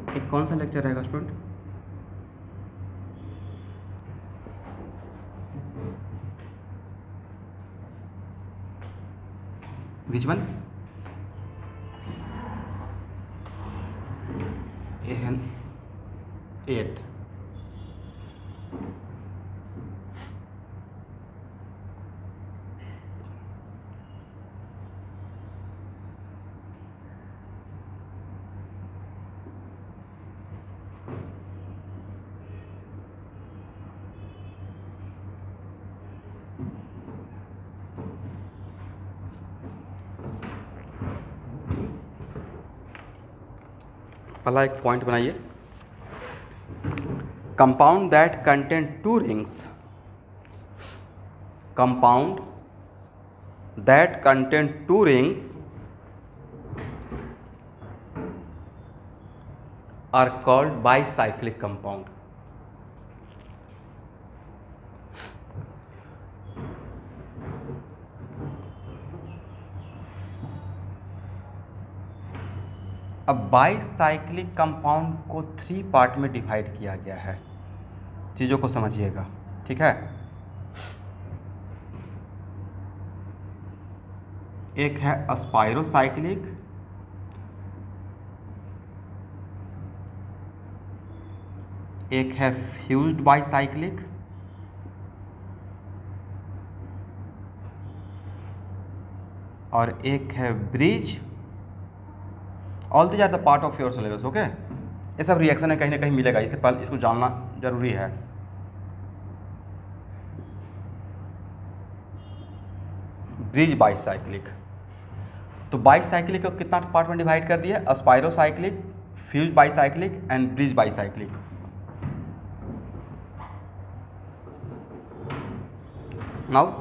एक कौन सा लेक्चर रहेगा स्टूडेंट? Which one? एहन 8। पहला एक पॉइंट बनाइए, compound that contain 2 rings, compound that contain 2 rings are called bicyclic compound. अब बाईसाइक्लिक कंपाउंड को 3 पार्ट में डिवाइड किया गया है, चीज़ों को समझिएगा, ठीक है। एक है स्पाइरोसाइक्लिक, एक है फ्यूज्ड बाईसाइक्लिक, और एक है bridge. All these are the part of your syllabus, okay. ये सब रिएक्शन है, कहीं ना कहीं मिलेगा, इससे पहले इसको जानना जरूरी है। ब्रिज बाईसाइक्लिक, तो बाईसाइक्लिक को कितना पार्ट में डिवाइड कर दिया? Spirocyclic, fused bicyclic and bridge bicyclic. Now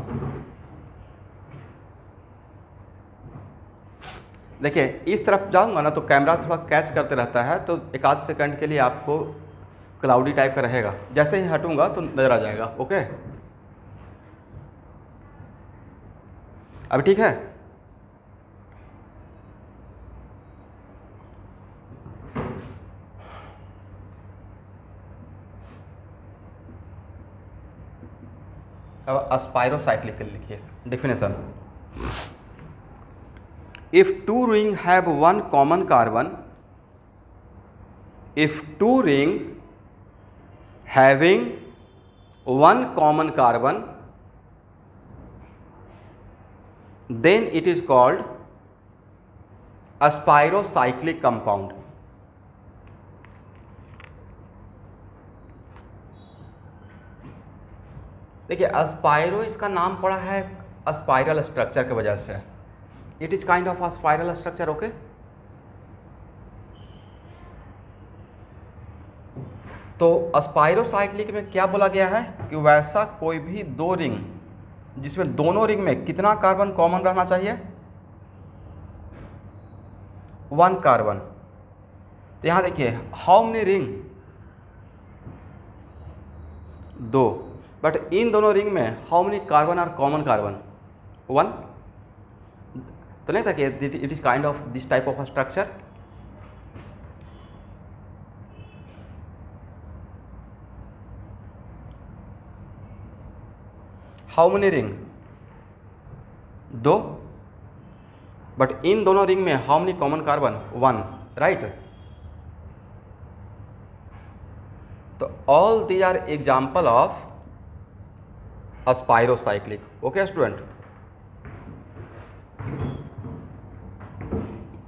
देखिए, इस तरफ जाऊंगा ना तो कैमरा थोड़ा कैच करते रहता है, तो एक आध सेकंड के लिए आपको क्लाउडी टाइप का रहेगा, जैसे ही हटूंगा तो नजर आ जाएगा, ओके। अभी ठीक है? अब स्पाइरोसाइक्लिक लिखिए definition. If 2 rings have 1 common carbon, if 2 rings having 1 common carbon, then it is called a spirocyclic compound. देखिए, स्पाइरो इसका नाम पड़ा है स्पाइरल स्ट्रक्चर की वजह से। It is kind of a spiral structure, okay. तो स्पाइरोसाइक्लिक में क्या बोला गया है कि वैसा कोई भी 2 रिंग जिसमें दोनों रिंग में कितना कार्बन कॉमन रहना चाहिए? 1 कार्बन। तो यहां देखिए, हाउ मेनी रिंग? 2, बट इन दोनों रिंग में how many carbon are common carbon? 1। तो नहीं था कि it is kind of this type of structure. How many ring? 2, but इन दोनों रिंग में how many common carbon? 1, right. तो all these are example of spirocyclic, okay student.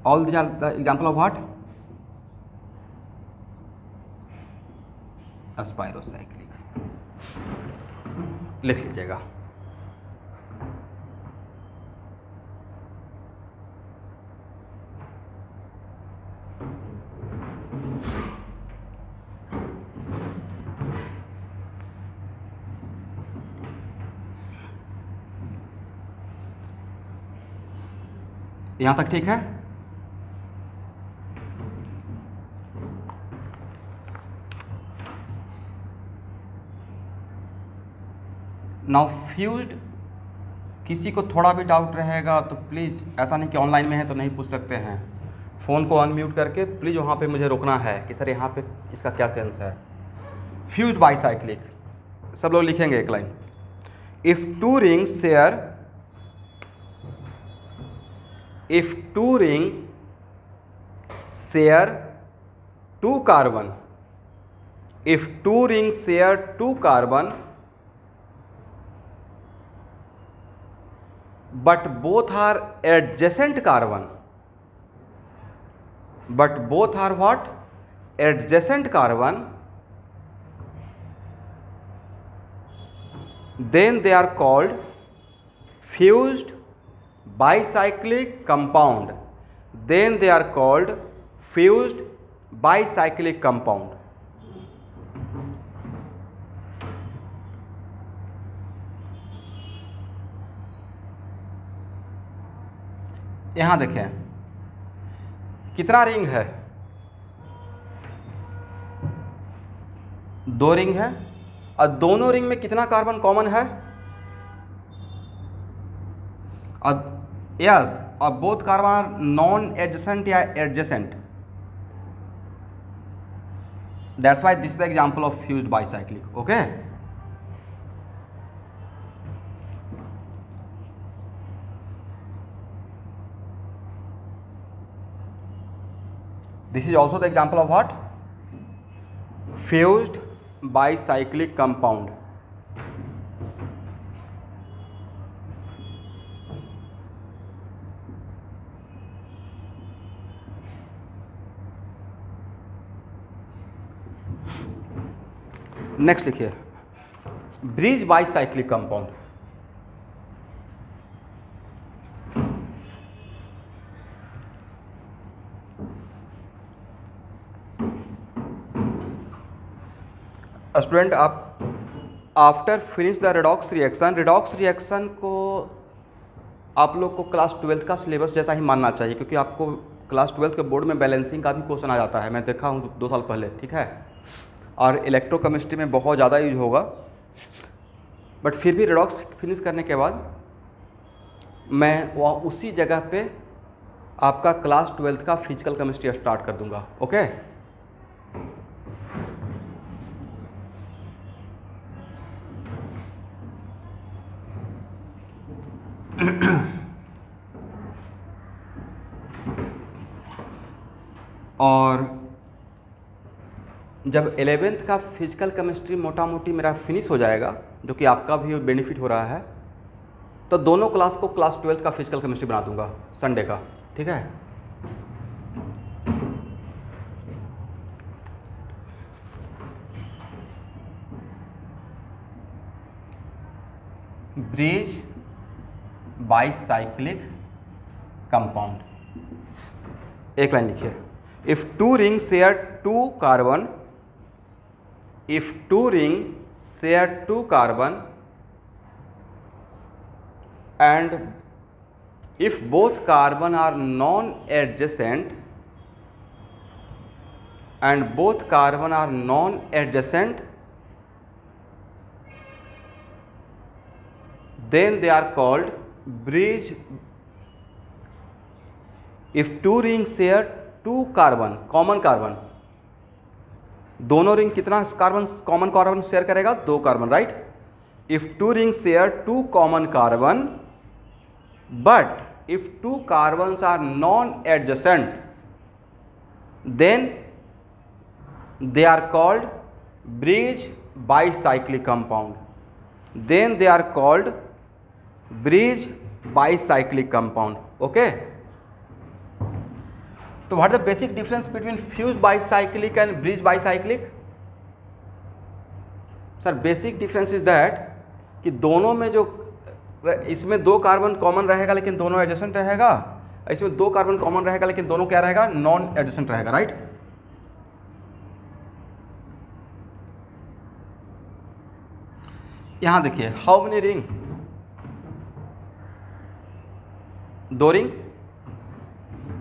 All these are the example of what? Spirocyclic। लिख लीजिएगा। यहां तक ठीक है? नाउ फ्यूज्ड, किसी को थोड़ा भी डाउट रहेगा तो प्लीज़, ऐसा नहीं कि ऑनलाइन में है तो नहीं पूछ सकते हैं, फ़ोन को अनम्यूट करके प्लीज़ वहाँ पे मुझे रोकना है कि सर यहाँ पे इसका क्या सेंस है। फ्यूज्ड बाईसाइक्लिक, सब लोग लिखेंगे एक line. If two rings share two carbon, if two rings share two carbon but both are adjacent carbon, what? Adjacent carbon, then they are called fused bicyclic compound. यहाँ देखें कितना ring है, 2 ring है, और दोनों रिंग में कितना carbon common है, यस, और both carbon are non adjacent या adjacent, that's why this is the example of fused bicyclic. Okay, this is also the example of what? Fused bicyclic compound. Next लिखिए bridge bicyclic compound. Student, आप after finish the redox reaction को आप लोग को class 12th का syllabus जैसा ही मानना चाहिए, क्योंकि आपको क्लास 12th के बोर्ड में बैलेंसिंग का भी क्वेश्चन आ जाता है, मैं देखा हूँ 2 साल पहले, ठीक है, और इलेक्ट्रोकेमिस्ट्री में बहुत ज़्यादा यूज होगा। बट फिर भी रेडॉक्स फिनिश करने के बाद मैं वहाँ उसी जगह पे आपका क्लास 12th का फिजिकल केमिस्ट्री स्टार्ट कर दूंगा। ओके, और जब 11th का फिजिकल केमिस्ट्री मोटा मोटी मेरा फिनिश हो जाएगा, जो कि आपका भी बेनिफिट हो रहा है, तो दोनों क्लास को क्लास 12th का फिजिकल केमिस्ट्री बना दूंगा संडे का, ठीक है। ब्रिज बाईसाइक्लिक कंपाउंड, एक लाइन लिखिए। If two ring share two carbon, and if both carbon are non-adjacent, then they are called bridge. If two rings share two carbon, common carbon, दोनों ring कितना carbon common carbon share करेगा, 2 कार्बन, right. If two ring share 2 common carbon, but if 2 carbons are non adjacent, then they are called bridge bicyclic compound. Okay, so what is the basic difference between fused bicyclic and bridge bicyclic? Sir basic difference is that कि दोनों में जो इसमें 2 carbon common रहेगा लेकिन दोनों adjacent रहेगा, इसमें 2 कार्बन कॉमन रहेगा लेकिन दोनों क्या रहेगा, नॉन एडजेसेंट रहेगा, राइट। यहां देखिए how many ring, 2 ring,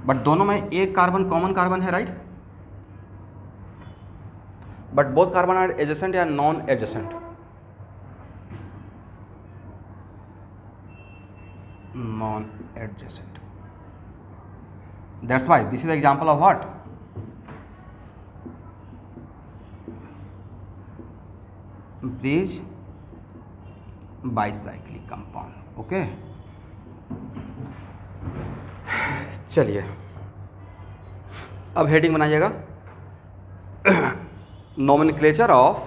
but दोनों में 1 कार्बन कॉमन कार्बन है, right. But both carbon are adjacent या non adjacent, that's why this is example of what, bridge bicyclic compound. Okay, चलिए अब हेडिंग बनाइएगा, nomenclature of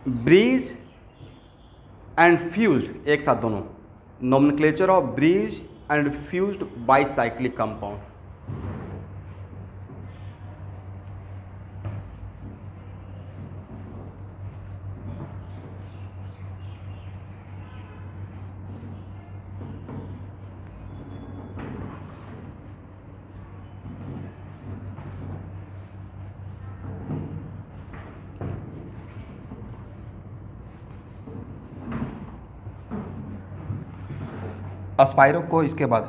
bridge and fused, एक साथ दोनों, nomenclature of bridge and fused bicyclic compound. Spiro को इसके बाद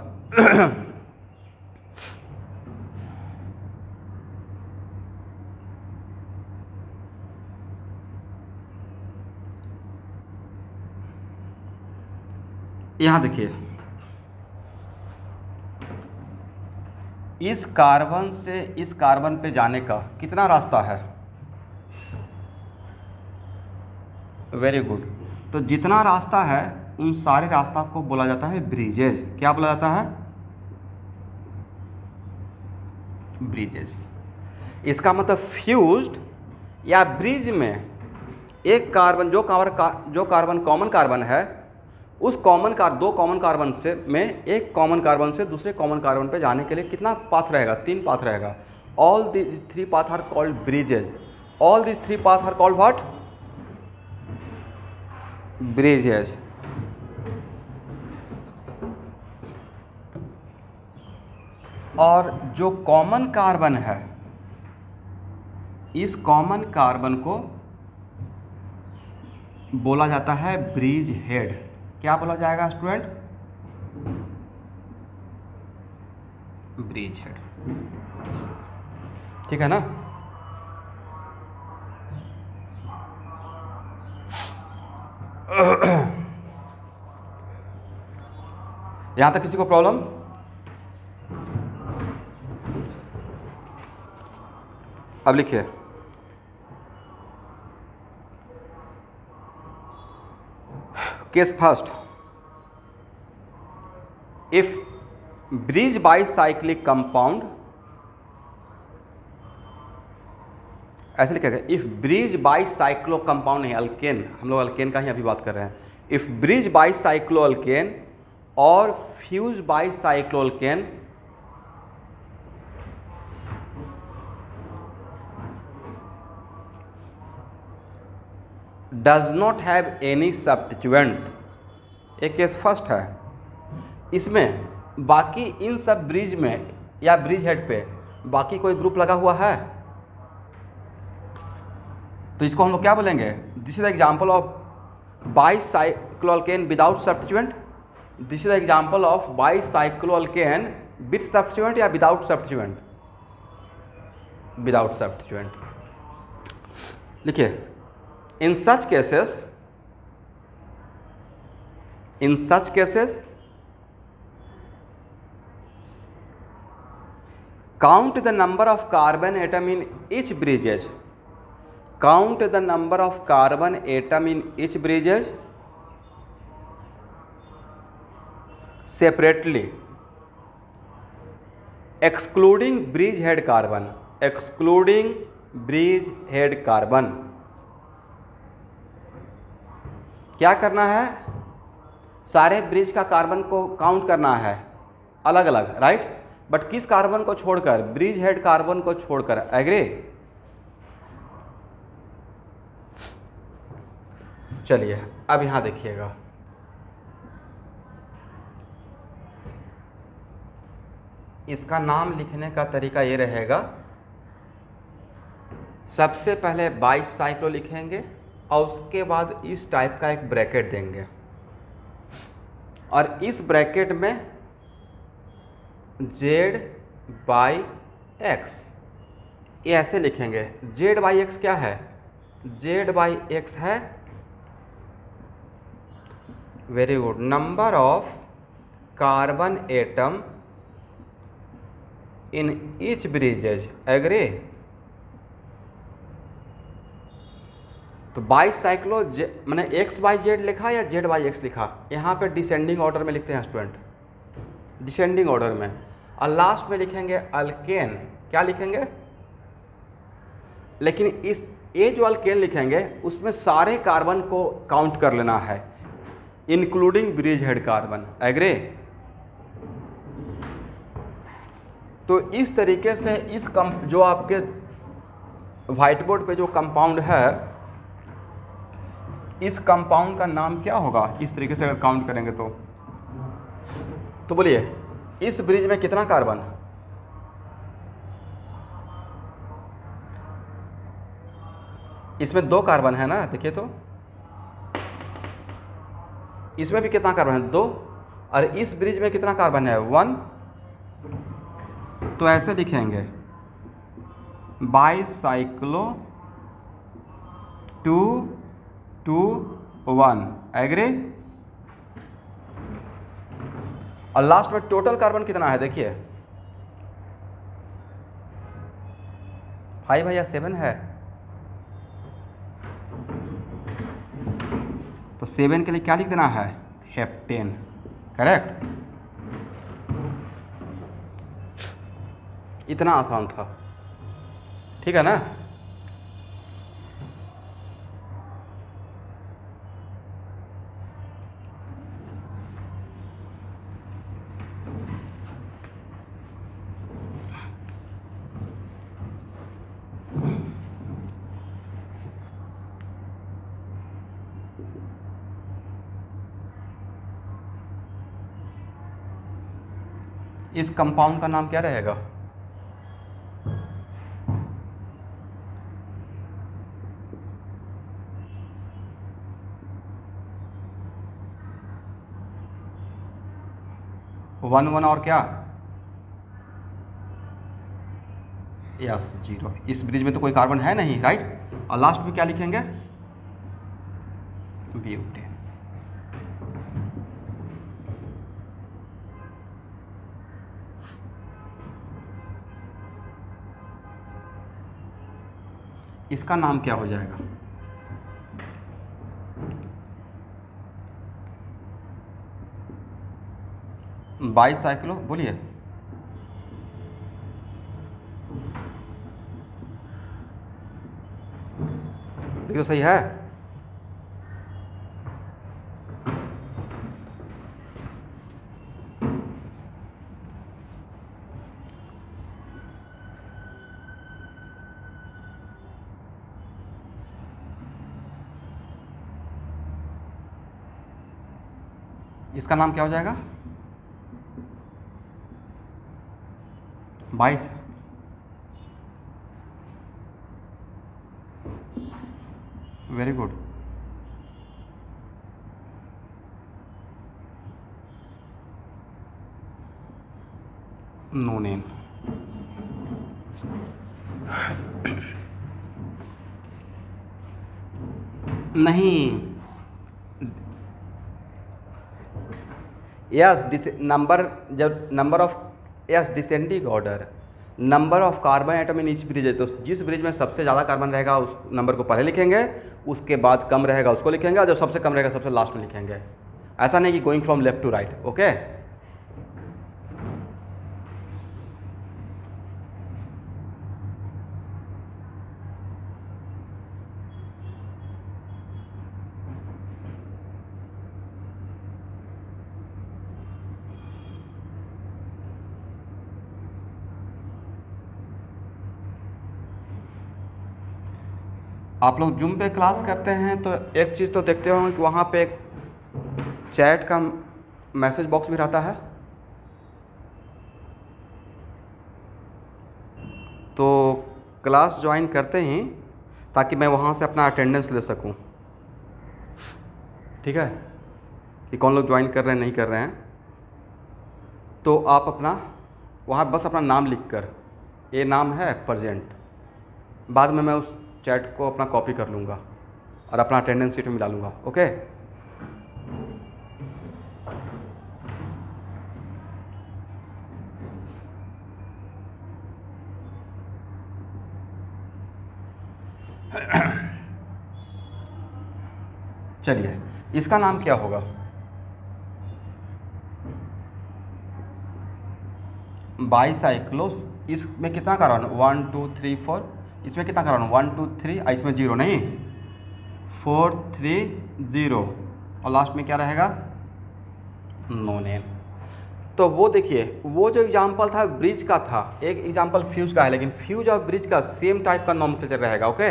यहां देखिए, इस कार्बन से इस कार्बन पे जाने का कितना रास्ता है? Very good. तो जितना रास्ता है उन सारे रास्ता को बोला जाता है ब्रिजेज। क्या बोला जाता है? ब्रिजेज। इसका मतलब फ्यूज्ड या ब्रिज में एक कार्बन जो कार्बन कॉमन कार्बन है, उस दो कॉमन कार्बन से में एक कॉमन कार्बन से दूसरे कॉमन कार्बन पे जाने के लिए कितना पाथ रहेगा? 3 पाथ रहेगा। All this 3 path are called bridges. All this 3 path are called what? Bridges. और जो कॉमन कार्बन है, इस कॉमन कार्बन को बोला जाता है ब्रिज हेड। क्या बोला जाएगा स्टूडेंट? Bridge head. ठीक है ना? यहां तक किसी को प्रॉब्लम? अब लिखिए, case first, if bridge bicyclic compound, ऐसे लिखेगा, इफ ब्रिज बाइसाइक्लो कंपाउंड है अल्केन, हम लोग अल्केन का ही अभी बात कर रहे हैं। इफ ब्रिज बाइसाइक्लो अल्केन और fuse bicyclo alkane does not have any substituent, एक केस फर्स्ट है। इसमें बाकी इन सब ब्रिज में या ब्रिज हेड पे बाकी कोई ग्रुप लगा हुआ है, तो इसको हम लोग क्या बोलेंगे? This is the example of bicycloalkane without substituent. This is the example of bicycloalkane with substituent या विदाउट सब्स्टिट्यूएंट? Without substituent. लिखिए, in such cases count the number of carbon atom in each bridges, count the number of carbon atom in each bridges separately excluding bridge head carbon, excluding bridge head carbon। क्या करना है? सारे bridge का carbon को count करना है अलग अलग, राइट? बट किस कार्बन को छोड़कर? ब्रिज हेड कार्बन को छोड़कर। एग्री? चलिए अब यहां देखिएगा, इसका नाम लिखने का तरीका ये रहेगा, सबसे पहले बाइसाइक्लो लिखेंगे और उसके बाद इस टाइप का एक ब्रैकेट देंगे, और इस ब्रैकेट में Z/X, ये ऐसे लिखेंगे। Z/X क्या है? Z/X है, very good, number of carbon atom in each bridges, agree. तो बाई साइक्लो मैंने एक्स बाई जेड लिखा या जेड बाई एक्स लिखा, यहाँ पे डिसेंडिंग ऑर्डर में लिखते हैं स्टूडेंट, डिसेंडिंग ऑर्डर में। और लास्ट में लिखेंगे अल्केन, क्या लिखेंगे, लेकिन इस ये जो अल्केन लिखेंगे उसमें सारे कार्बन को काउंट कर लेना है, including bridge head carbon, agree. तो इस तरीके से इस जो आपके व्हाइट बोर्ड पे जो कंपाउंड है, इस कंपाउंड का नाम क्या होगा, इस तरीके से अगर काउंट करेंगे तो बोलिए इस ब्रिज में कितना कार्बन, इसमें 2 कार्बन है ना, देखिए तो इसमें भी कितना कार्बन है, 2, और इस ब्रिज में कितना कार्बन है, 1। तो ऐसे लिखेंगे बाईसाइक्लो 2 2 1, एग्री। और लास्ट में टोटल कार्बन कितना है, देखिए 5 है या 7 है, तो 7 के लिए क्या लिख देना है, हेप्टेन, करेक्ट। इतना आसान था, ठीक है ना। इस कंपाउंड का नाम क्या रहेगा, वन और क्या, यस 0। इस ब्रिज में तो कोई कार्बन है नहीं, राइट। और लास्ट में क्या लिखेंगे, ब्यूटेन। इसका नाम क्या हो जाएगा, बाईसाइक्लो, बोलिए देखो सही है। इसका नाम क्या हो जाएगा, 22। Very good. नो नेम, नहीं, यस नंबर, जब number of, yes descending order, number of carbon atom in each bridge है, तो जिस ब्रिज में सबसे ज़्यादा कार्बन रहेगा उस नंबर को पहले लिखेंगे, उसके बाद कम रहेगा उसको लिखेंगे, और जो सबसे कम रहेगा सबसे लास्ट में लिखेंगे। ऐसा नहीं कि going from left to right, okay. आप लोग जूम पे क्लास करते हैं तो एक चीज़ तो देखते होंगे कि वहाँ पे एक चैट का मैसेज बॉक्स भी रहता है, तो क्लास ज्वाइन करते ही ताकि मैं वहाँ से अपना अटेंडेंस ले सकूँ, ठीक है, कि कौन लोग ज्वाइन कर रहे हैं नहीं कर रहे हैं। तो आप अपना वहाँ बस अपना नाम लिख कर, ये नाम है प्रेजेंट, बाद में मैं उस चैट को अपना कॉपी कर लूँगा और अपना अटेंडेंस शीट में मिला लूँगा, ओके। चलिए इसका नाम क्या होगा? बाईसाइक्लोस। इसमें कितना कार्बन? 1 2 3 4। इसमें कितना कार्बन? 1 2 3। इसमें 0 नहीं, 4 3 0 और लास्ट में क्या रहेगा? No name. तो वो देखिए, वो जो एग्जाम्पल था ब्रिज का था, एक एग्जाम्पल फ्यूज का है, लेकिन फ्यूज और ब्रिज का सेम टाइप का नोमेनक्लेचर रहेगा। ओके,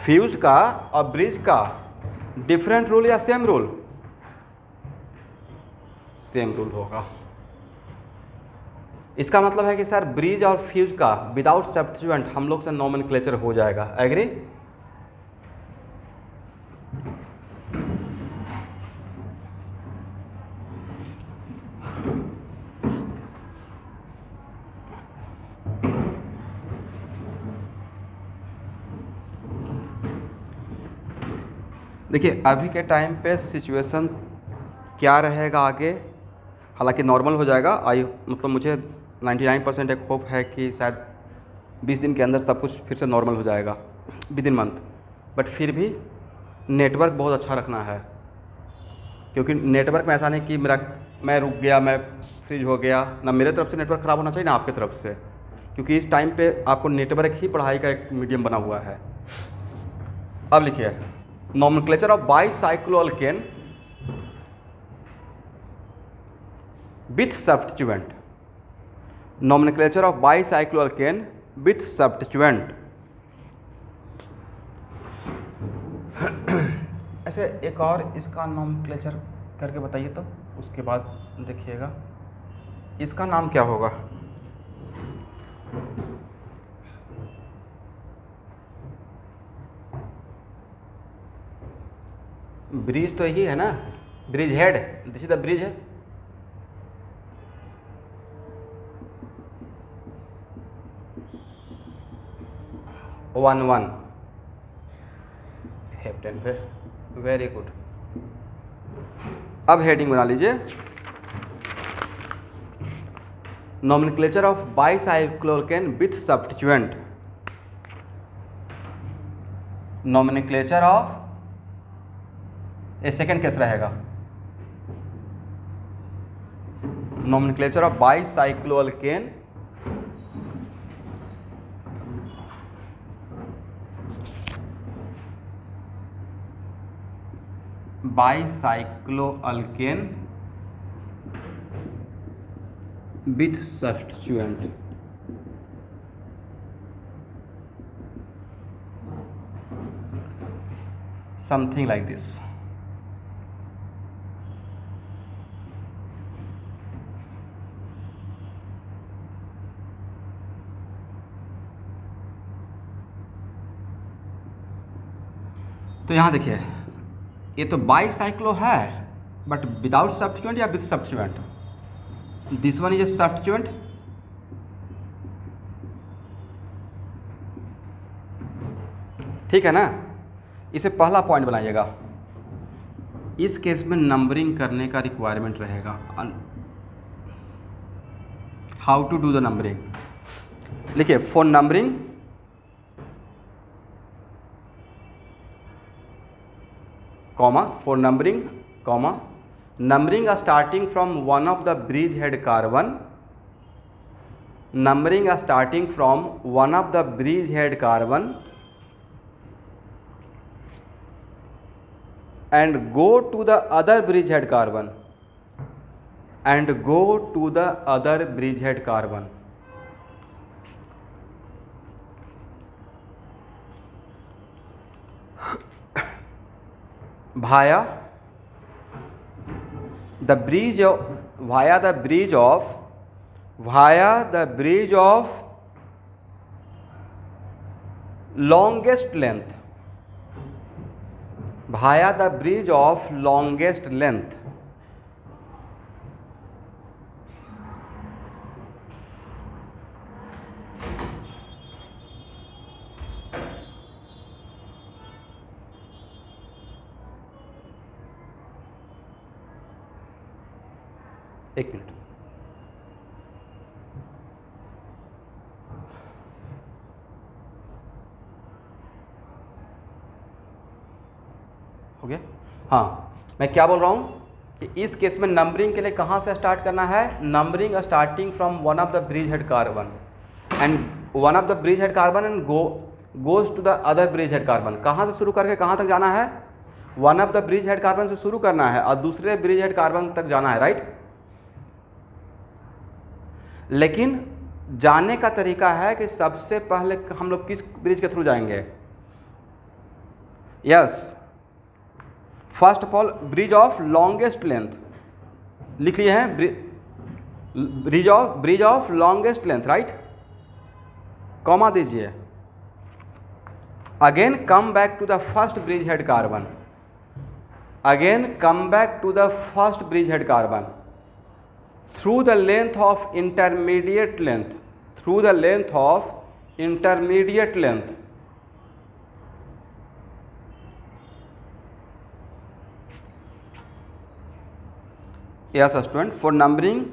फ्यूज का और ब्रिज का डिफरेंट रूल या सेम रूल? सेम रूल होगा। इसका मतलब है कि सर ब्रिज और फ्यूज का विदाउट सब्स्टिट्यूएंट हम लोग से नोमेनक्लेचर हो जाएगा। एग्री? देखिए अभी के टाइम पे सिचुएशन क्या रहेगा आगे, हालांकि नॉर्मल हो जाएगा। मतलब मुझे 99% एक होप है कि शायद 20 दिन के अंदर सब कुछ फिर से नॉर्मल हो जाएगा, विद इन मंथ। बट फिर भी नेटवर्क बहुत अच्छा रखना है, क्योंकि नेटवर्क में ऐसा नहीं कि मैं रुक गया, मैं फ्रीज हो गया, ना मेरे तरफ से नेटवर्क ख़राब होना चाहिए ना आपके तरफ से, क्योंकि इस टाइम पे आपको नेटवर्क ही पढ़ाई का एक मीडियम बना हुआ है। अब लिखिए nomenclature of bicycloalkane with substituent. Nomenclature of bicycloalkane with substituent. ऐसे एक और इसका नोमेनक्लेचर करके बताइए तो, उसके बाद देखिएगा इसका नाम क्या होगा। ब्रिज तो यही है ना, bridge head, this is the bridge है। वन वन हेप्टेन पे, वेरी गुड। अब हेडिंग बना लीजिए, nomenclature of bicycloalkane with substituent. Nomenclature of, ये सेकेंड केस रहेगा, nomenclature of bicycloalkane bicycloalkane with substituent. Something like this. तो यहाँ देखिए, ये तो बाईसाइक्लो है बट विदाउट सब्स्टिट्यूएंट या with substituent? This one is a substituent, ठीक है ना। इसे पहला पॉइंट बनाइएगा। इस केस में नंबरिंग करने का रिक्वायरमेंट रहेगा। How to do the numbering? लिखिए for numbering comma, for numbering comma, numbering are starting from one of the bridge head carbon, numbering are starting from one of the bridge head carbon and go to the other bridge head carbon and go to the other bridge head carbon. via the bridge of longest length, via the bridge of longest length. एक minute, हो गया। हाँ, मैं क्या बोल रहा हूँ कि इस केस में नंबरिंग के लिए कहाँ से स्टार्ट करना है, numbering starting from one of the bridge head carbon and one of the bridge head carbon and goes to the other bridge head carbon. कहाँ से शुरू करके कहाँ तक जाना है, one of the bridge head carbon से शुरू करना है और दूसरे ब्रिज हेड कार्बन तक जाना है, राइट। लेकिन जाने का तरीका है कि सबसे पहले हम लोग किस ब्रिज के थ्रू जाएंगे, yes, first of all bridge of longest length लिख लिए हैं, bridge of longest length, right, comma दीजिए। Again come back to the first bridge head carbon, again come back to the first bridge head carbon through the length of intermediate length, through the length of intermediate length. Yes, student, for numbering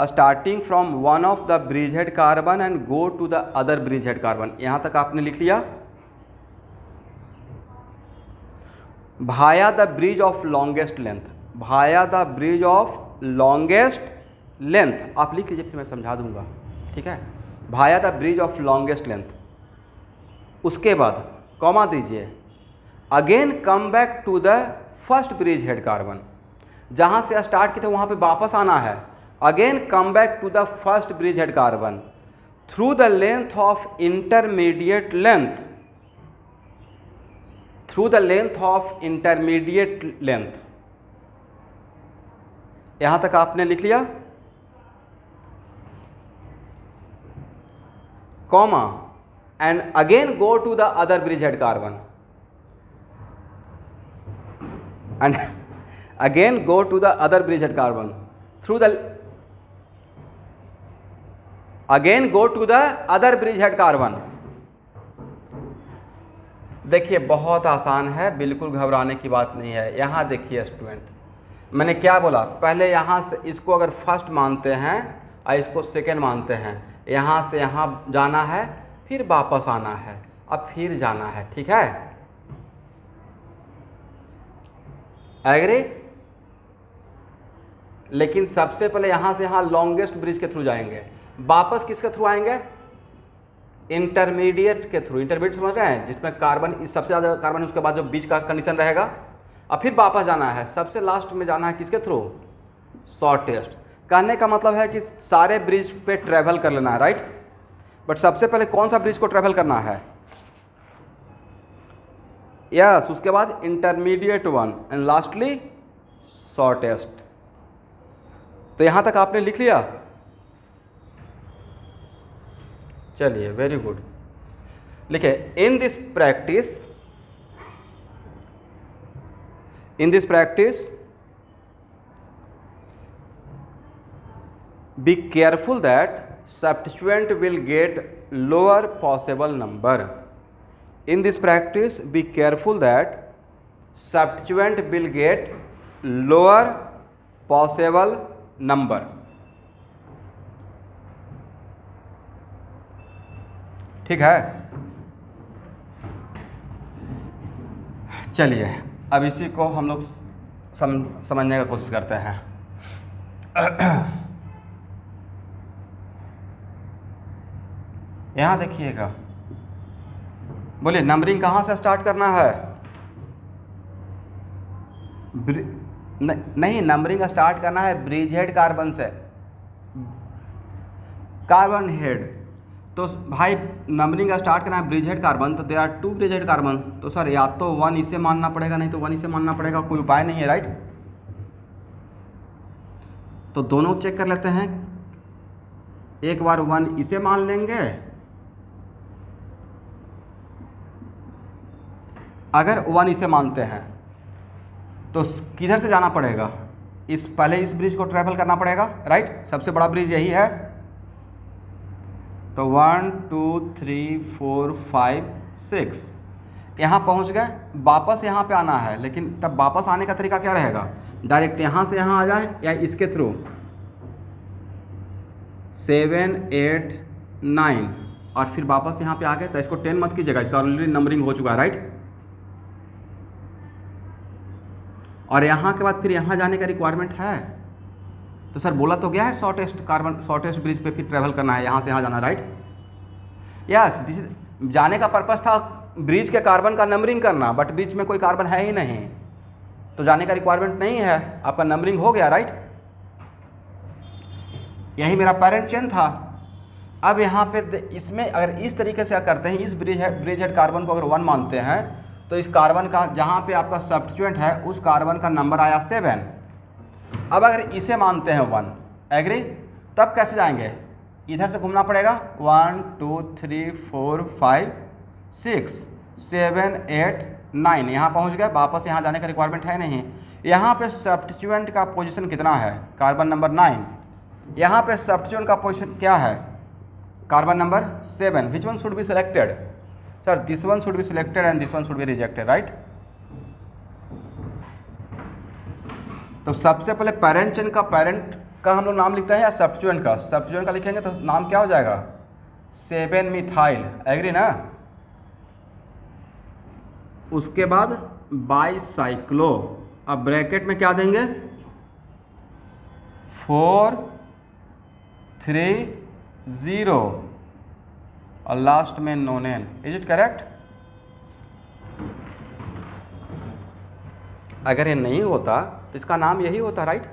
starting from one of the bridgehead carbon and go to the other bridgehead carbon, यहाँ तक आपने लिख लिया। Via the bridge of longest length, via the bridge of longest length, आप लिख लीजिए फिर मैं समझा दूंगा, ठीक है। Via the bridge of longest length, उसके बाद कॉमा दीजिए, again come back to the first bridgehead carbon, जहाँ से स्टार्ट किए थे वहाँ पे वापस आना है। Again come back to the first bridge head carbon through the length of intermediate length, through the length of intermediate length. यहां तक आपने लिख लिया, comma, and again go to the other bridge head carbon and again go to the other bridgehead carbon through the, again go to the other bridgehead carbon। देखिए बहुत आसान है, बिल्कुल घबराने की बात नहीं है। यहाँ देखिए स्टूडेंट, मैंने क्या बोला, पहले यहाँ से इसको अगर फर्स्ट मानते हैं और इसको सेकेंड मानते हैं, यहाँ से यहाँ जाना है, फिर वापस आना है, अब फिर जाना है, ठीक है, एग्री। लेकिन सबसे पहले यहाँ से यहाँ लॉन्गेस्ट ब्रिज के थ्रू जाएंगे, वापस किसके थ्रू आएंगे, इंटरमीडिएट के थ्रू। इंटरमीडिएट समझ रहे हैं, जिसमें कार्बन सबसे ज़्यादा कार्बन, उसके बाद जो बीच का कंडीशन रहेगा, और फिर वापस जाना है, सबसे लास्ट में जाना है किसके थ्रू, शॉर्टेस्ट। कहने का मतलब है कि सारे ब्रिज पे ट्रैवल कर लेना है, राइट। बट सबसे पहले कौन सा ब्रिज को ट्रैवल करना है, यस, उसके बाद intermediate one and lastly shortest. तो यहां तक आपने लिख लिया, चलिए वेरी गुड। लिखे, in this practice be careful that substituent will get lower possible number. In this practice be careful that substituent will get lower possible number. ठीक है, चलिए अब इसी को हम लोग समझने का कोशिश करते हैं। यहां देखिएगा, बोलिए नंबरिंग कहाँ से स्टार्ट करना है, नहीं, नंबरिंग स्टार्ट करना है ब्रिज हेड कार्बन से, कार्बन हेड। तो भाई नंबरिंग स्टार्ट करना है ब्रिज हेड कार्बन, तो there are two bridge head carbon, तो सर या तो वन इसे मानना पड़ेगा, नहीं तो वन इसे मानना पड़ेगा, कोई उपाय नहीं है, राइट। तो दोनों चेक कर लेते हैं, एक बार वन इसे मान लेंगे, अगर वन इसे मानते हैं तो किधर से जाना पड़ेगा, पहले इस ब्रिज को ट्रैवल करना पड़ेगा, राइट। सबसे बड़ा ब्रिज यही है, तो 1 2 3 4 5 6 यहाँ पहुँच गए, वापस यहाँ पे आना है। लेकिन तब वापस आने का तरीका क्या रहेगा, डायरेक्ट यहाँ से यहाँ आ जाए या इसके थ्रू 7 8 9 और फिर वापस यहाँ पे आ गए। तो इसको 10 मत कीजिएगा, इसका ऑलरेडी नंबरिंग हो चुका है, राइट। और यहाँ के बाद फिर यहाँ जाने का रिक्वायरमेंट है। तो सर बोला तो गया है शॉर्टेस्ट ब्रिज पे फिर ट्रैवल करना है, यहाँ से यहाँ जाना, राइट? यस, दिस इज जाने का पर्पस था ब्रिज के कार्बन का नंबरिंग करना, बट बीच में कोई कार्बन है ही नहीं, तो जाने का रिक्वायरमेंट नहीं है, आपका नंबरिंग हो गया, राइट? यही मेरा पेरेंट चेन था। अब यहाँ पे इसमें अगर इस तरीके से करते हैं, इस ब्रिज हेड कार्बन को अगर 1 मानते हैं तो इस कार्बन का जहाँ पे आपका सब्स्टिट्यूएंट है उस कार्बन का नंबर आया 7। अब अगर इसे मानते हैं 1, एग्री? तब कैसे जाएंगे? इधर से घूमना पड़ेगा, 1 2 3 4 5 6 7 8 9, यहाँ पहुँच गए, वापस यहाँ जाने का रिक्वायरमेंट है नहीं। यहाँ पे सब्स्टिट्यूएंट का पोजीशन कितना है? Carbon number 9। यहाँ पे सब्स्टिट्यूएंट का पोजीशन क्या है? Carbon number 7। Which one should be selected? Sir this one should be selected and this one should be rejected, right? तो सबसे पहले पेरेंट चेन का हम लोग नाम लिखते हैं या सब्स्टिट्यूएंट का? सब्स्टिट्यूएंट का लिखेंगे तो नाम क्या हो जाएगा? 7 मिथाइल, एग्री ना? उसके बाद बाईसाइक्लो, अब ब्रैकेट में क्या देंगे? 4 3 0 और लास्ट में नोनेन। Is it correct? अगर ये नहीं होता तो इसका नाम यही होता, राइट?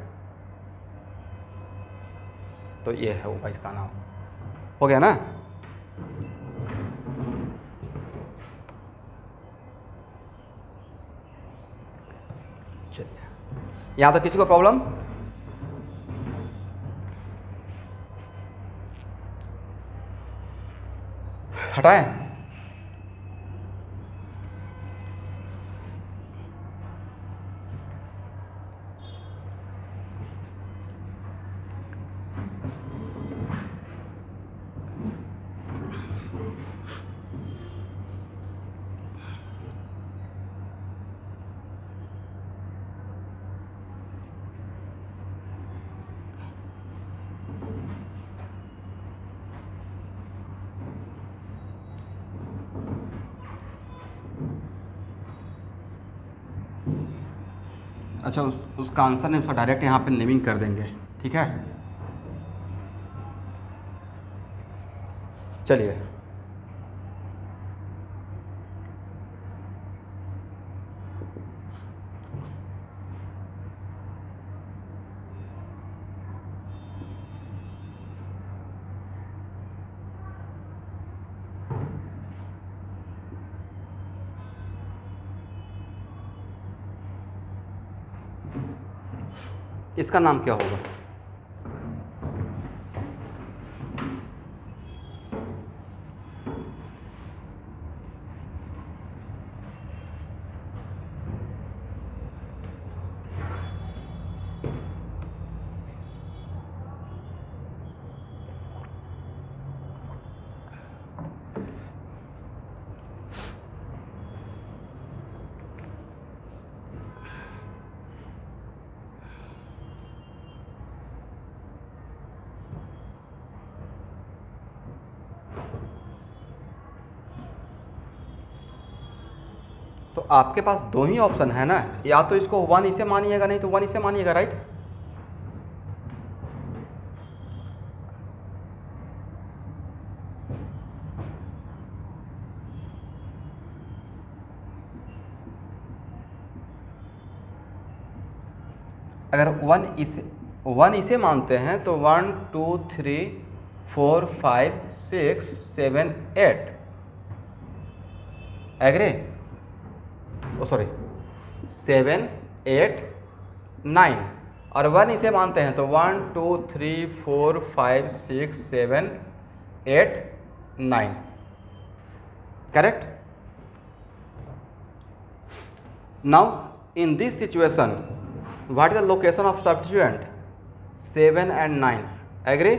तो ये है होगा इसका नाम, हो गया ना? चलिए, यहाँ तो किसी को प्रॉब्लम? हटाएं? अच्छा, उसका आंसर नहीं, उसका डायरेक्ट यहाँ पे नेमिंग कर देंगे, ठीक है? चलिए, इसका नाम क्या होगा? तो आपके पास 2 ही ऑप्शन है ना, या तो इसको 1 इसे मानिएगा, नहीं तो 1 इसे मानिएगा, राइट? अगर 1 इसे मानते हैं तो 1 2 3 4 5 6 7 8, एग्री? सॉरी 7 8 9, और 1 इसे मानते हैं तो 1 2 3 4 5 6 7 8 9, correct? Now in this situation what is the location of substituent? 7 and 9, agree?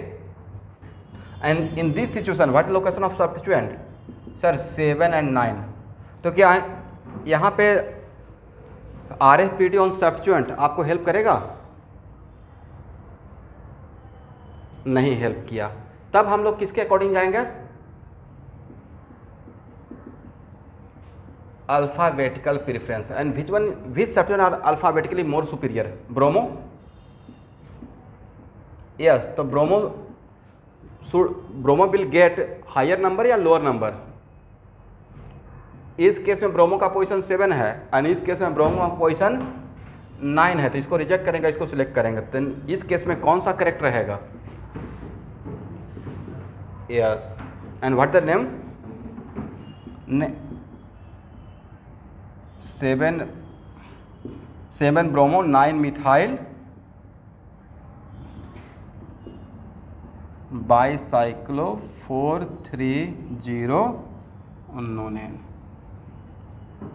And in this situation what is location of substituent? Sir 7 and 9। तो क्या है यहाँ पे RFPD ऑन सब्स्टिट्यूएंट आपको हेल्प करेगा? नहीं हेल्प किया। तब हम लोग किसके अकॉर्डिंग जाएंगे? Alphabetical preference and which substituent are alphabetically more superior? Bromo, yes. तो bromo will get higher number या लोअर नंबर? इस केस में ब्रोमो का पोजीशन 7 है एंड इस केस में ब्रोमो का पोजीशन 9 है, तो इसको रिजेक्ट करेंगे, इसको सिलेक्ट करेंगे। तो इस केस में कौन सा करेक्ट रहेगा? Yes. And what the name? 7 bromo 9 methyl bicyclo 430 nonane.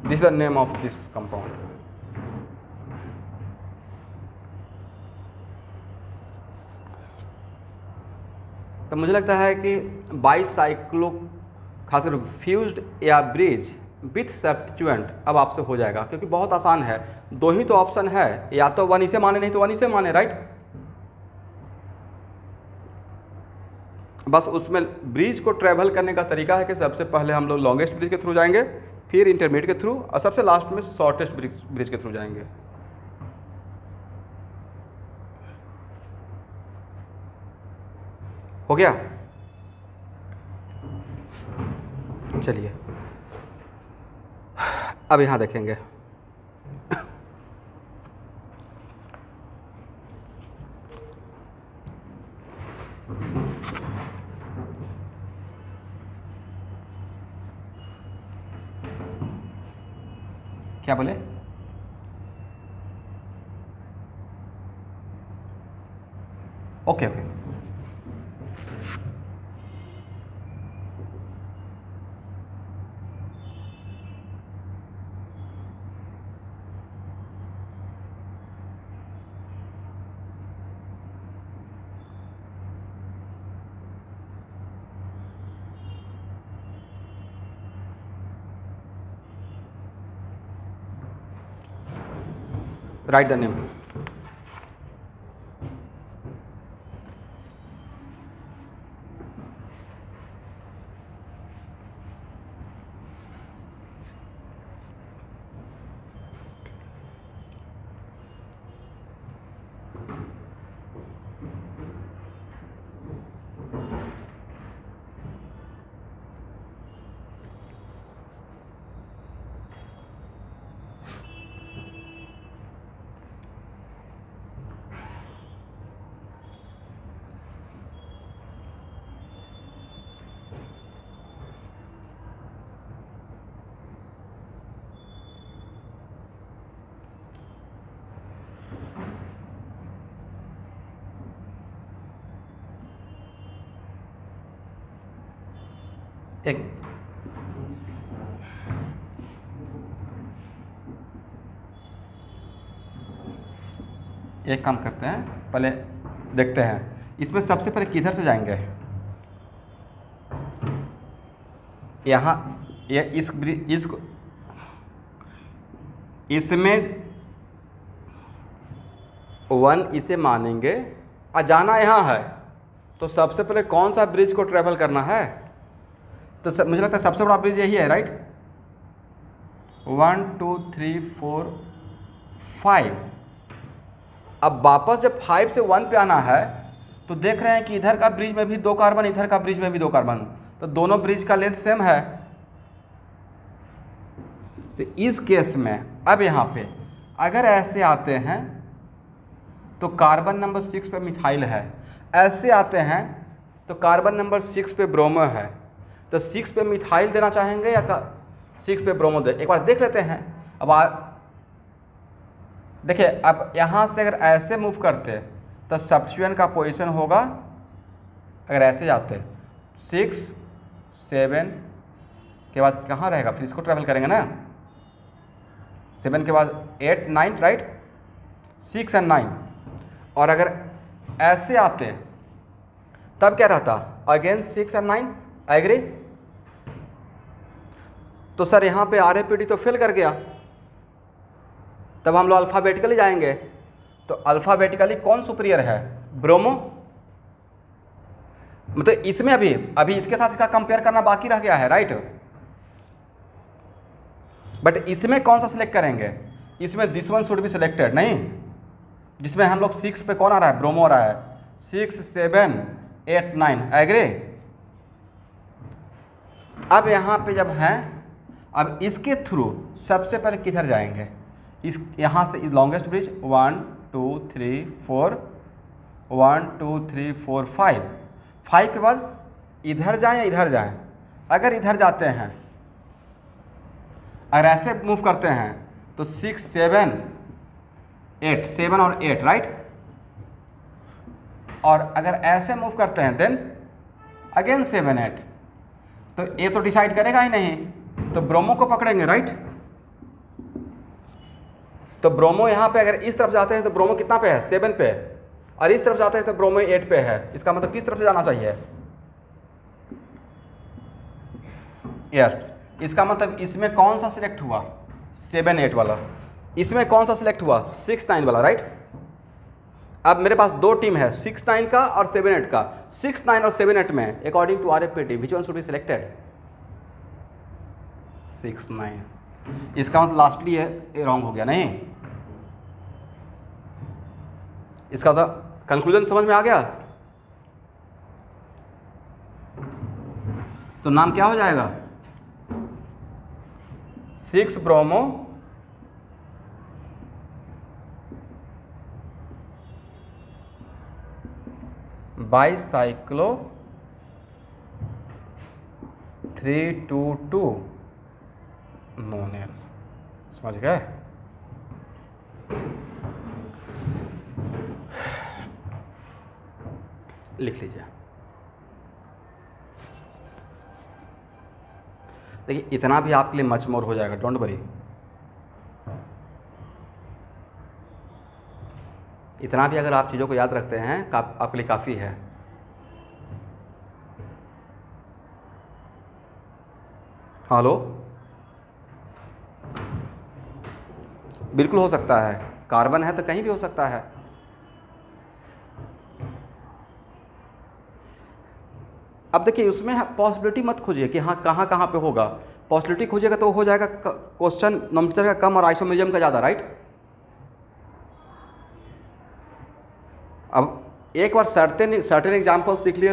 This is the name of this compound. तो मुझे लगता है कि बाईसाइक्लो खासकर फ्यूज्ड या ब्रिज विथ सब्स्टिट्यूएंट अब आपसे हो जाएगा, क्योंकि बहुत आसान है। दो ही तो ऑप्शन है, या तो 1 इसे माने नहीं तो 1 इसे माने, राइट। बस उसमें ब्रिज को ट्रेवल करने का तरीका है कि सबसे पहले हम लोग लॉन्गेस्ट ब्रिज के थ्रू जाएंगे, फिर इंटरमीडिएट के थ्रू, और सबसे लास्ट में शॉर्टेस्ट ब्रिज के थ्रू जाएंगे। हो गया? चलिए अब यहाँ देखेंगे। क्या बोले? Okay okay. Write the name. एक काम करते हैं, पहले देखते हैं इसमें सबसे पहले किधर से जाएंगे। यहाँ ये इसमें 1 इसे मानेंगे और जाना यहाँ है, तो सबसे पहले कौन सा ब्रिज को ट्रेवल करना है? तो मुझे लगता है सबसे बड़ा ब्रिज यही है, राइट। 1 2 3 4 5। अब वापस जब 5 से 1 पे आना है तो देख रहे हैं कि इधर का ब्रिज में भी 2 कार्बन, इधर का ब्रिज में भी 2 कार्बन, तो दोनों ब्रिज का लेंथ सेम है। तो इस केस में अब यहाँ पे अगर ऐसे आते हैं तो कार्बन नंबर 6 पे मिथाइल है, ऐसे आते हैं तो कार्बन नंबर 6 पे ब्रोमो है, तो 6 पे मिथाइल देना चाहेंगे या 6 पे ब्रोमो दे? एक बार देख लेते हैं। अब देखिए, अब यहाँ से अगर ऐसे मूव करते तो सब्स्टिट्यूएंट का पोजीशन होगा, अगर ऐसे जाते 6 7 के बाद कहाँ रहेगा, फिर इसको ट्रैवल करेंगे ना, 7 के बाद 8 9, राइट, 6 और 9। और अगर ऐसे आते तब क्या रहता, अगेन 6 और 9, एग्री। तो सर यहाँ पे RAPD तो फेल कर गया, तब हम लोग अल्फ़ाबेटिकली जाएंगे। तो अल्फ़ाबेटिकली कौन सुपीरियर है? ब्रोमो। मतलब इसमें अभी इसके साथ इसका कंपेयर करना बाकी रह गया है, राइट। बट इसमें कौन सा सिलेक्ट करेंगे, इसमें this one should be selected, नहीं, जिसमें हम लोग 6 पे कौन आ रहा है, ब्रोमो आ रहा है, 6, 7, 8, 9, एग्री। अब यहाँ पे जब है, अब इसके थ्रू सबसे पहले किधर जाएंगे, इस यहाँ से लॉन्गेस्ट ब्रिज 1 2 3 4, 1 2 3 4 5, 5 के बाद इधर जाएं या इधर जाएं। अगर इधर जाते हैं, अगर ऐसे मूव करते हैं तो 6 7 8, 7 और 8, राइट। और अगर ऐसे मूव करते हैं देन अगेन 7 8, तो ये तो डिसाइड करेगा ही नहीं, तो ब्रोमो को पकड़ेंगे, राइट। तो ब्रोमो यहाँ पे अगर इस तरफ जाते हैं तो ब्रोमो कितना पे है, 7 पे, और इस तरफ जाते हैं तो ब्रोमो 8 पे है। इसका मतलब किस तरफ से जाना चाहिए, एयर। इसका मतलब इसमें कौन सा सिलेक्ट हुआ, 7 8 वाला, इसमें कौन सा सिलेक्ट हुआ, 6 9 वाला, राइट। अब मेरे पास दो टीम है, 6 9 का और 7 8 का। 6 9 और 7 8 में according to RFPT which one should be selected, 6 9। इसका मतलब लास्टली ये रॉन्ग हो गया, नहीं। इसका मतलब कंक्लूजन समझ में आ गया। तो नाम क्या हो जाएगा, 6 ब्रोमो बाईसाइक्लो 322 नोनेल। समझ गए। लिख लीजिए। देखिए इतना भी आपके लिए मच मोर हो जाएगा, डोंट वरी। इतना भी अगर आप चीज़ों को याद रखते हैं आपके लिए काफ़ी है। हेलो, बिल्कुल हो सकता है, कार्बन है तो कहीं भी हो सकता है। अब देखिए उसमें पॉसिबिलिटी मत खोजिए कि हाँ कहाँ कहाँ पे होगा। पॉसिबिलिटी खोजिएगा तो हो जाएगा क्वेश्चन नॉमिनेचर का कम और आइसोमेरिज्म का ज़्यादा, राइट। अब एक बार सर्टेन एग्जाम्पल सीख लिए,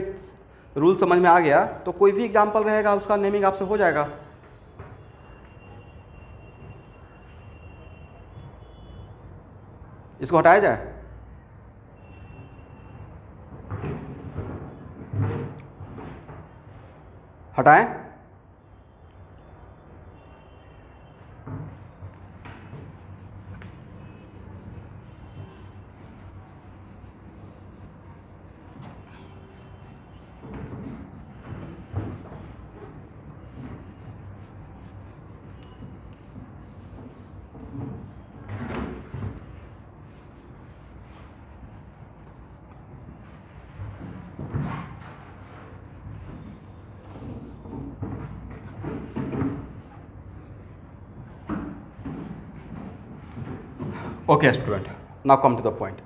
रूल समझ में आ गया, तो कोई भी एग्जाम्पल रहेगा उसका नेमिंग आपसे हो जाएगा। इसको हटाया जाए। हटाएं। Okay, student. Now come to the point.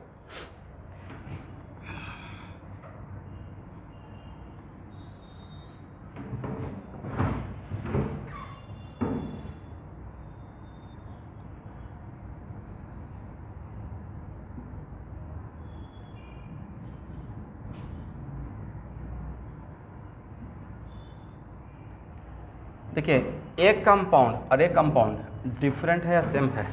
देखिए एक कंपाउंड और एक कंपाउंड डिफरेंट है या सेम है?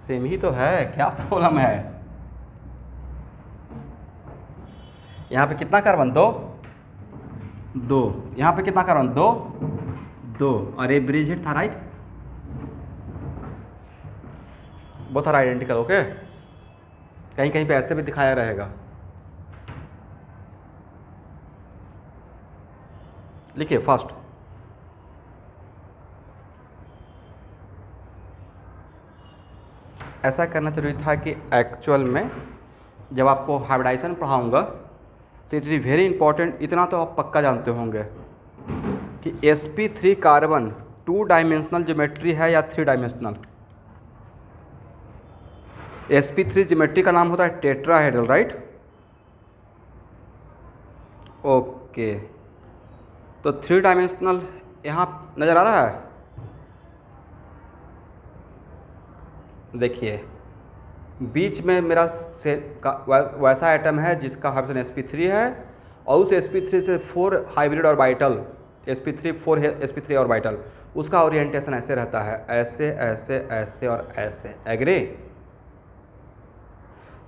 सेम ही तो है, क्या प्रॉब्लम है? यहाँ पे कितना कार्बन, दो, यहाँ पे कितना कार्बन, दो, और ये ब्रिज हिट था, right. Both are identical, okay. कहीं कहीं पे ऐसे भी दिखाया रहेगा। लिखिए फर्स्ट, ऐसा करना जरूरी था कि एक्चुअल में जब आपको हाइब्रिडाइजेशन पढ़ाऊंगा तो इट इज़ वेरी इंपॉर्टेंट। इतना तो आप पक्का जानते होंगे कि sp3 कार्बन 2 डायमेंशनल ज्योमेट्री है या 3 डायमेंशनल। sp3 ज्योमेट्री का नाम होता है टेट्राहेड्रल, राइट। ओके, तो 3 डायमेंशनल यहाँ नज़र आ रहा है। देखिए बीच में मेरा वैसा एटम है जिसका हाइड्रोजन sp3 है, और उस sp3 से 4 hybrid orbital sp3 4 sp3 orbital, उसका ओरिएंटेशन ऐसे रहता है, ऐसे ऐसे ऐसे और ऐसे। एग्री?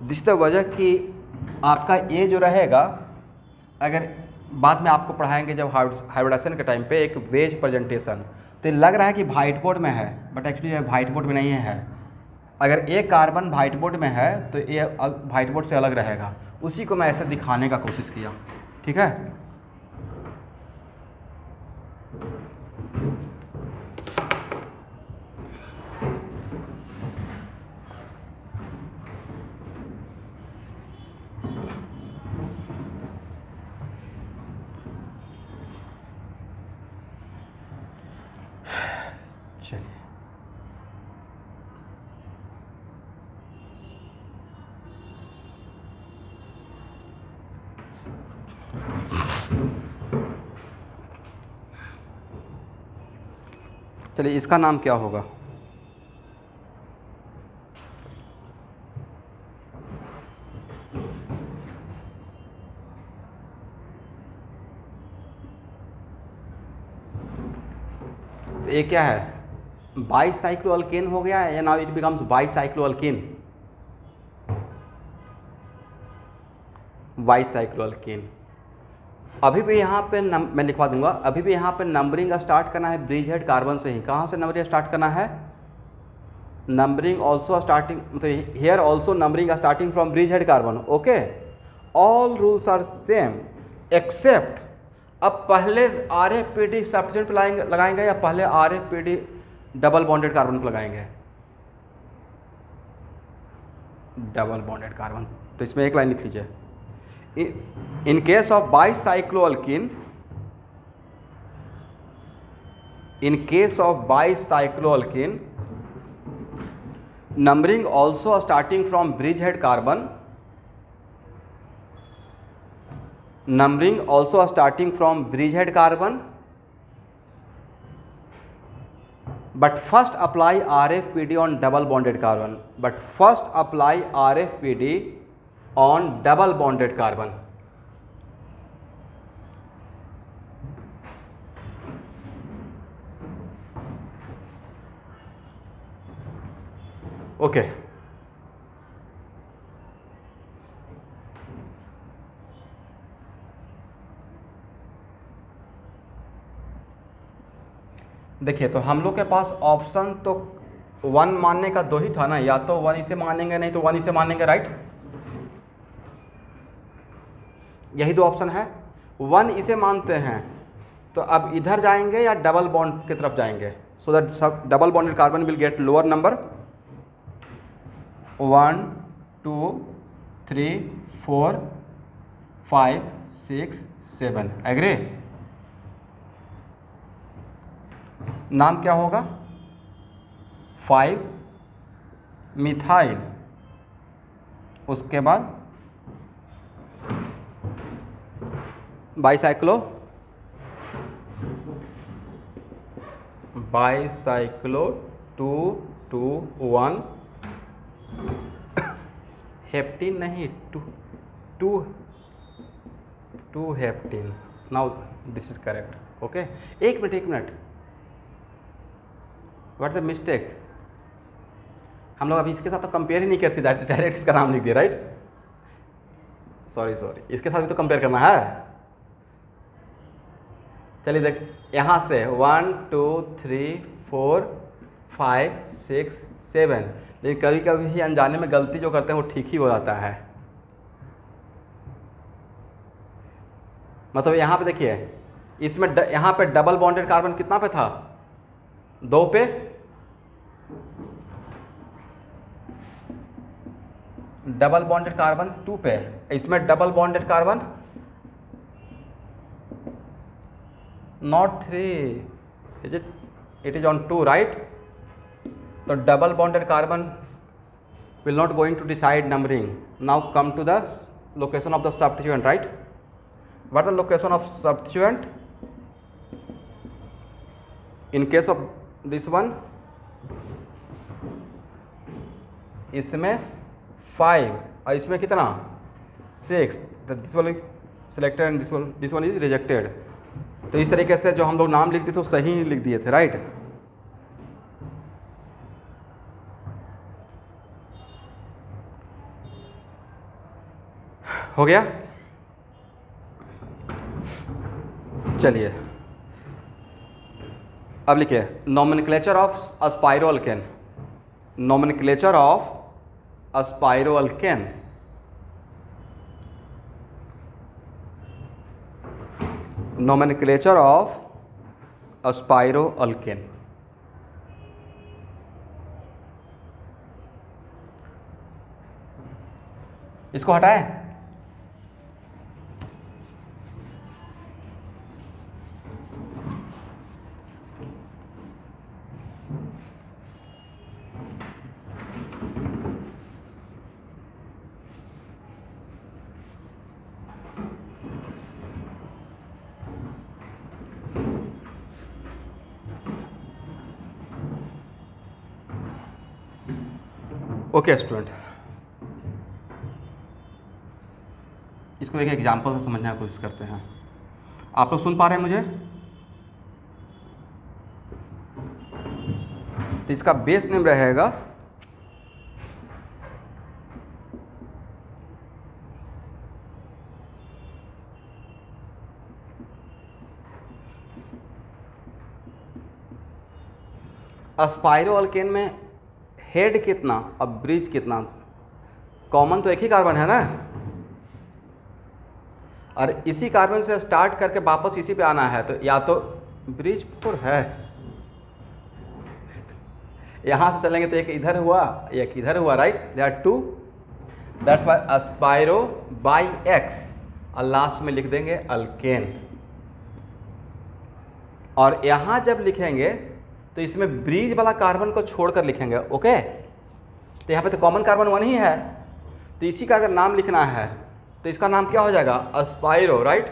जिस वजह कि आपका ये जो रहेगा, अगर बाद में आपको पढ़ाएंगे जब हाइब्रिडाइजेशन के टाइम पे एक वेज प्रेजेंटेशन, तो लग रहा है कि व्हाइट बोर्ड में है, बट एक्चुअली व्हाइट बोर्ड में नहीं है। अगर एक कार्बन व्हाइट बोर्ड में है तो ये व्हाइट बोर्ड से अलग रहेगा, उसी को मैं ऐसे दिखाने का कोशिश किया। ठीक है, चलिए चलिए इसका नाम क्या होगा? तो ये क्या है, बाईसाइक्लोअल्केन हो गया है, या नाउ इट बिकम्स बाईसाइक्लोअल्केन। बाईसाइक्लोअल्केन। अभी भी यहाँ पे मैं लिखवा दूंगा, अभी भी यहाँ पे नंबरिंग स्टार्ट करना है ब्रिज हेड कार्बन से ही। कहाँ से नंबरिंग स्टार्ट करना है? नंबरिंग ऑल्सो स्टार्टिंग, मतलब here also numbering starting from bridge head carbon. Okay, all rules are same except, अब पहले RFPD सब्स्टिट्यूएंट पे लगाएंगे या पहले RFPD डबल बॉन्डेड कार्बन पे लगाएंगे? Double bonded carbon. तो इसमें एक लाइन लिख लीजिए, in case of bicycloalkene, in case of bicycloalkene, numbering also starting from bridgehead carbon, numbering also starting from bridgehead carbon, but first apply RFPD on double bonded carbon, but first apply RFPD on double bonded carbon. Okay, देखिए तो हम लोग के पास option तो 1 मानने का 2 ही था ना, या तो 1 इसे मानेंगे, नहीं तो 1 इसे मानेंगे, राइट। यही 2 ऑप्शन है। 1 इसे मानते हैं तो अब इधर जाएंगे या डबल बॉन्ड की तरफ जाएंगे, सो दैट सब double bonded carbon will get lower number. 1 2 3 4 5 6 7। Agree? नाम क्या होगा? 5 मिथाइल, उसके बाद बाईसाइक्लो 2 2 1 हेप्टीन नहीं, 2 heptene. Now this is correct. Okay, एक मिनट, व्हाट द मिस्टेक? हम लोग अभी इसके साथ तो कंपेयर ही नहीं करते, डायरेक्ट इसका नाम लिख दिया, राइट। सॉरी, इसके साथ भी तो कंपेयर करना है। चलिए देख, यहाँ से 1 2 3 4 5 6 7, लेकिन कभी कभी अनजाने में गलती जो करते हैं वो ठीक ही हो जाता है। मतलब यहाँ पे देखिए, इसमें यहाँ पे डबल बॉन्डेड कार्बन कितना पे था? 2 पे। डबल बॉन्डेड कार्बन 2 पे, इसमें double bonded carbon not 3, is it? It is on 2, right? तो double bonded carbon will not going to decide numbering. Now come to the location of the substituent, right? What is the location of substituent? In case of this one, इसमें 5 और इसमें कितना 6, this one selected and this one is rejected. तो इस तरीके से जो हम लोग नाम लिख दिए थे वो सही लिख दिए थे, राइट। हो गया। चलिए अब लिखिए nomenclature of a spiroalkane. Nomenclature of a spiroalkane. Nomenclature of a spiroalkane. इसको हटाएं। ओके स्टूडेंट, इसको एक एग्जाम्पल से समझने की कोशिश करते हैं। आप लोग सुन पा रहे हैं मुझे? तो इसका बेस नेम रहेगा स्पाइरोअल्केन में हेड कितना और ब्रिज कितना, कॉमन तो एक ही कार्बन है ना, और इसी कार्बन से स्टार्ट करके वापस इसी पे आना है, तो या तो ब्रिज 4 है, यहाँ से चलेंगे तो एक इधर हुआ एक इधर हुआ, right. They are 2, that's why spiro by x, और लास्ट में लिख देंगे अल्केन। और यहाँ जब लिखेंगे तो इसमें ब्रिज वाला कार्बन को छोड़कर लिखेंगे, ओके। तो यहाँ पे तो कॉमन कार्बन 1 ही है, तो इसी का अगर नाम लिखना है तो इसका नाम क्या हो जाएगा, स्पाइरो, राइट।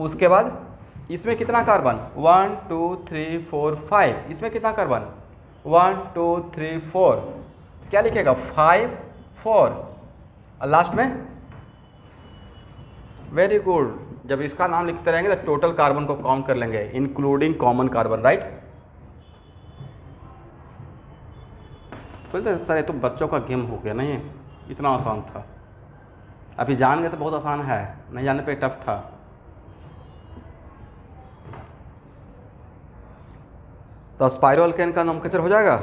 उसके बाद इसमें कितना कार्बन 1 2 3 4 5, इसमें कितना कार्बन 1 2 3 4, तो क्या लिखेगा 5 4, और लास्ट में वेरी गुड। जब इसका नाम लिखते रहेंगे तो टोटल कार्बन को काउंट कर लेंगे इंक्लूडिंग कॉमन कार्बन, राइट। बोलते सर ये तो बच्चों का गेम हो गया, नहीं इतना आसान था, अभी जान गए तो बहुत आसान है, नहीं जानने पे टफ था। तो स्पाइरोअल्केन का नोमेनक्लेचर हो जाएगा,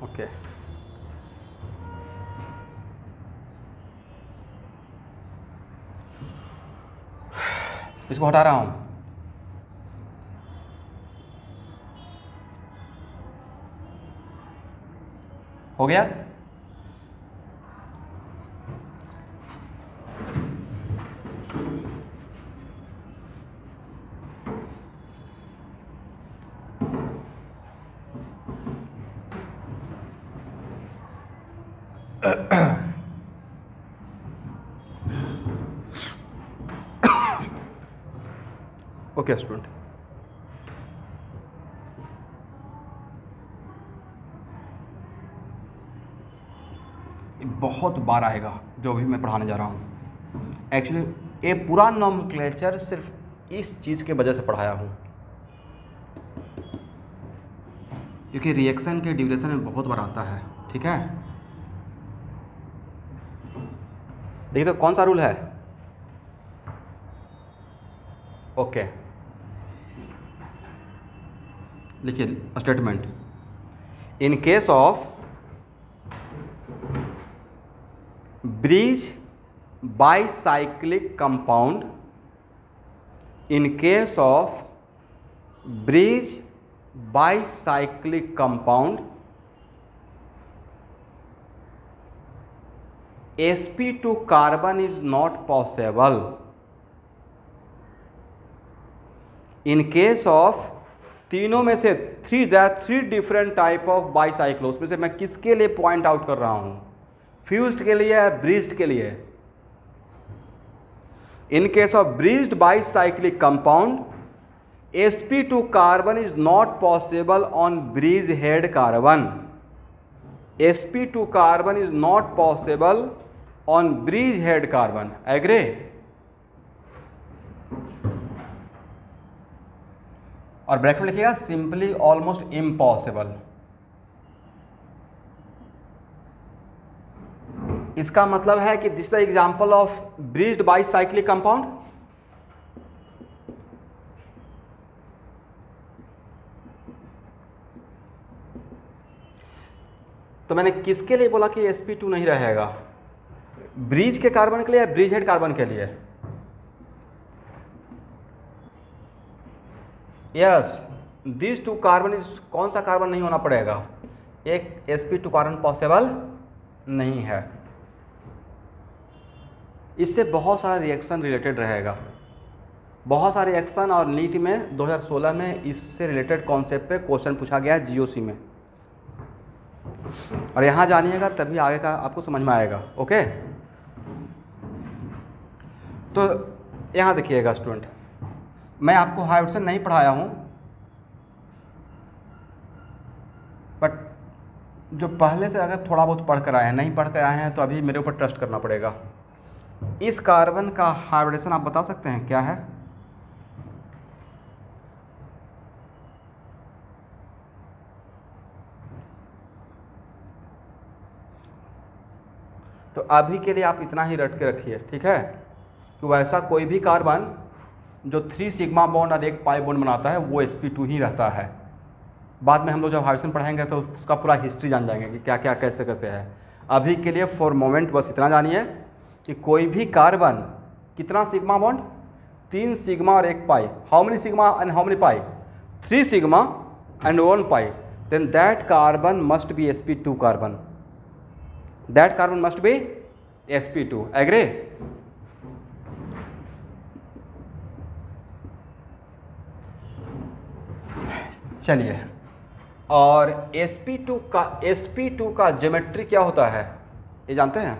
ओके। इसको हटा रहा हूं। हो गया। ओके स्टूडेंट, बहुत बार आएगा जो भी मैं पढ़ाने जा रहा हूँ। एक्चुअली ये पूरा नोमेनक्लेचर सिर्फ इस चीज़ के वजह से पढ़ाया हूँ, क्योंकि रिएक्शन के ड्यूरेशन में बहुत बार आता है, ठीक है। देखिए तो कौन सा रूल है, ओके। लिखिए statement, in case of bridge bicyclic compound, in case of bridge bicyclic compound sp2 carbon is not possible. In case of तीनों में से three different type of bicyclo, उसमें से मैं किसके लिए पॉइंट आउट कर रहा हूं, फ्यूज्ड के लिए या ब्रीज्ड के लिए? In case of bridged bicyclic compound sp2 carbon is not possible on bridge head carbon. sp2 carbon is not possible on bridge head carbon. Agree? और ब्रैकेट में लिखिएगा सिंपली ऑलमोस्ट इम्पॉसिबल। इसका मतलब है कि this is the example of bridged bicyclic compound. तो मैंने किसके लिए बोला कि sp2 नहीं रहेगा? ब्रिज के कार्बन के लिए या ब्रिज हेड कार्बन के लिए? Yes, this two carbon is, कौन सा कार्बन नहीं होना पड़ेगा? एक sp2 कार्बन पॉसिबल नहीं है। इससे बहुत सारा रिएक्शन रिलेटेड रहेगा, बहुत सारे रिएक्शन, और नीट में 2016 में इससे रिलेटेड कॉन्सेप्ट पे क्वेश्चन पूछा गया है जीओसी में, और यहाँ जानिएगा तभी आगे का आपको समझ में आएगा। ओके, तो यहाँ देखिएगा स्टूडेंट, मैं आपको हाइड्रोजन नहीं पढ़ाया हूँ, बट जो पहले से अगर थोड़ा बहुत पढ़ कर आए हैं, नहीं पढ़ कर आए हैं तो अभी मेरे ऊपर ट्रस्ट करना पड़ेगा। इस कार्बन का हाइब्रिडेशन आप बता सकते हैं क्या है? तो अभी के लिए आप इतना ही रट के रखिए, ठीक है? कि वैसा कोई भी कार्बन जो 3 सिग्मा बॉन्ड और 1 पाई बॉन्ड बनाता है वो sp2 ही रहता है। बाद में हम लोग जब हाइड्रोजन पढ़ेंगे तो उसका पूरा हिस्ट्री जान जाएंगे कि क्या क्या कैसे कैसे है। अभी के लिए फॉर मोमेंट बस इतना जानिए कि कोई भी कार्बन कितना सिग्मा बॉन्ड? 3 सिग्मा और 1 pi. How many sigma and how many pi? 3 sigma and 1 pi. Then that carbon must be sp2 carbon. That carbon must be sp2. Agree? चलिए, और sp2 का ज्योमेट्री क्या होता है ये जानते हैं?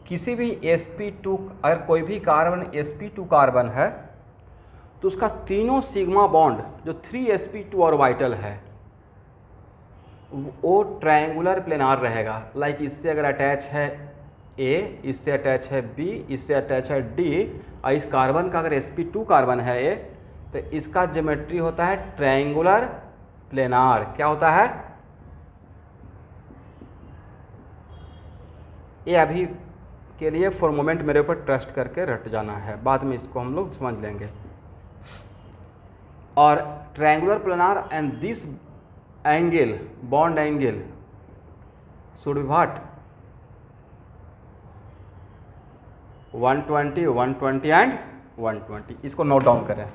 किसी भी sp2, अगर कोई भी कार्बन sp2 कार्बन है तो उसका तीनों सिग्मा बॉन्ड जो 3sp2 ऑर्बिटल है वो ट्रायंगुलर प्लेनार रहेगा। लाइक इससे अगर अटैच है A, इससे अटैच है B, इससे अटैच है D, और इस कार्बन का अगर sp2 कार्बन है A, तो इसका ज्योमेट्री होता है ट्रायंगुलर प्लेनार। क्या होता है? ये अभी के लिए फॉर मोमेंट मेरे ऊपर ट्रस्ट करके रट जाना है, बाद में इसको हम लोग समझ लेंगे। और triangular planar and this angle, bond angle should be what? 120, 120 and 120। इसको नोट डाउन करें।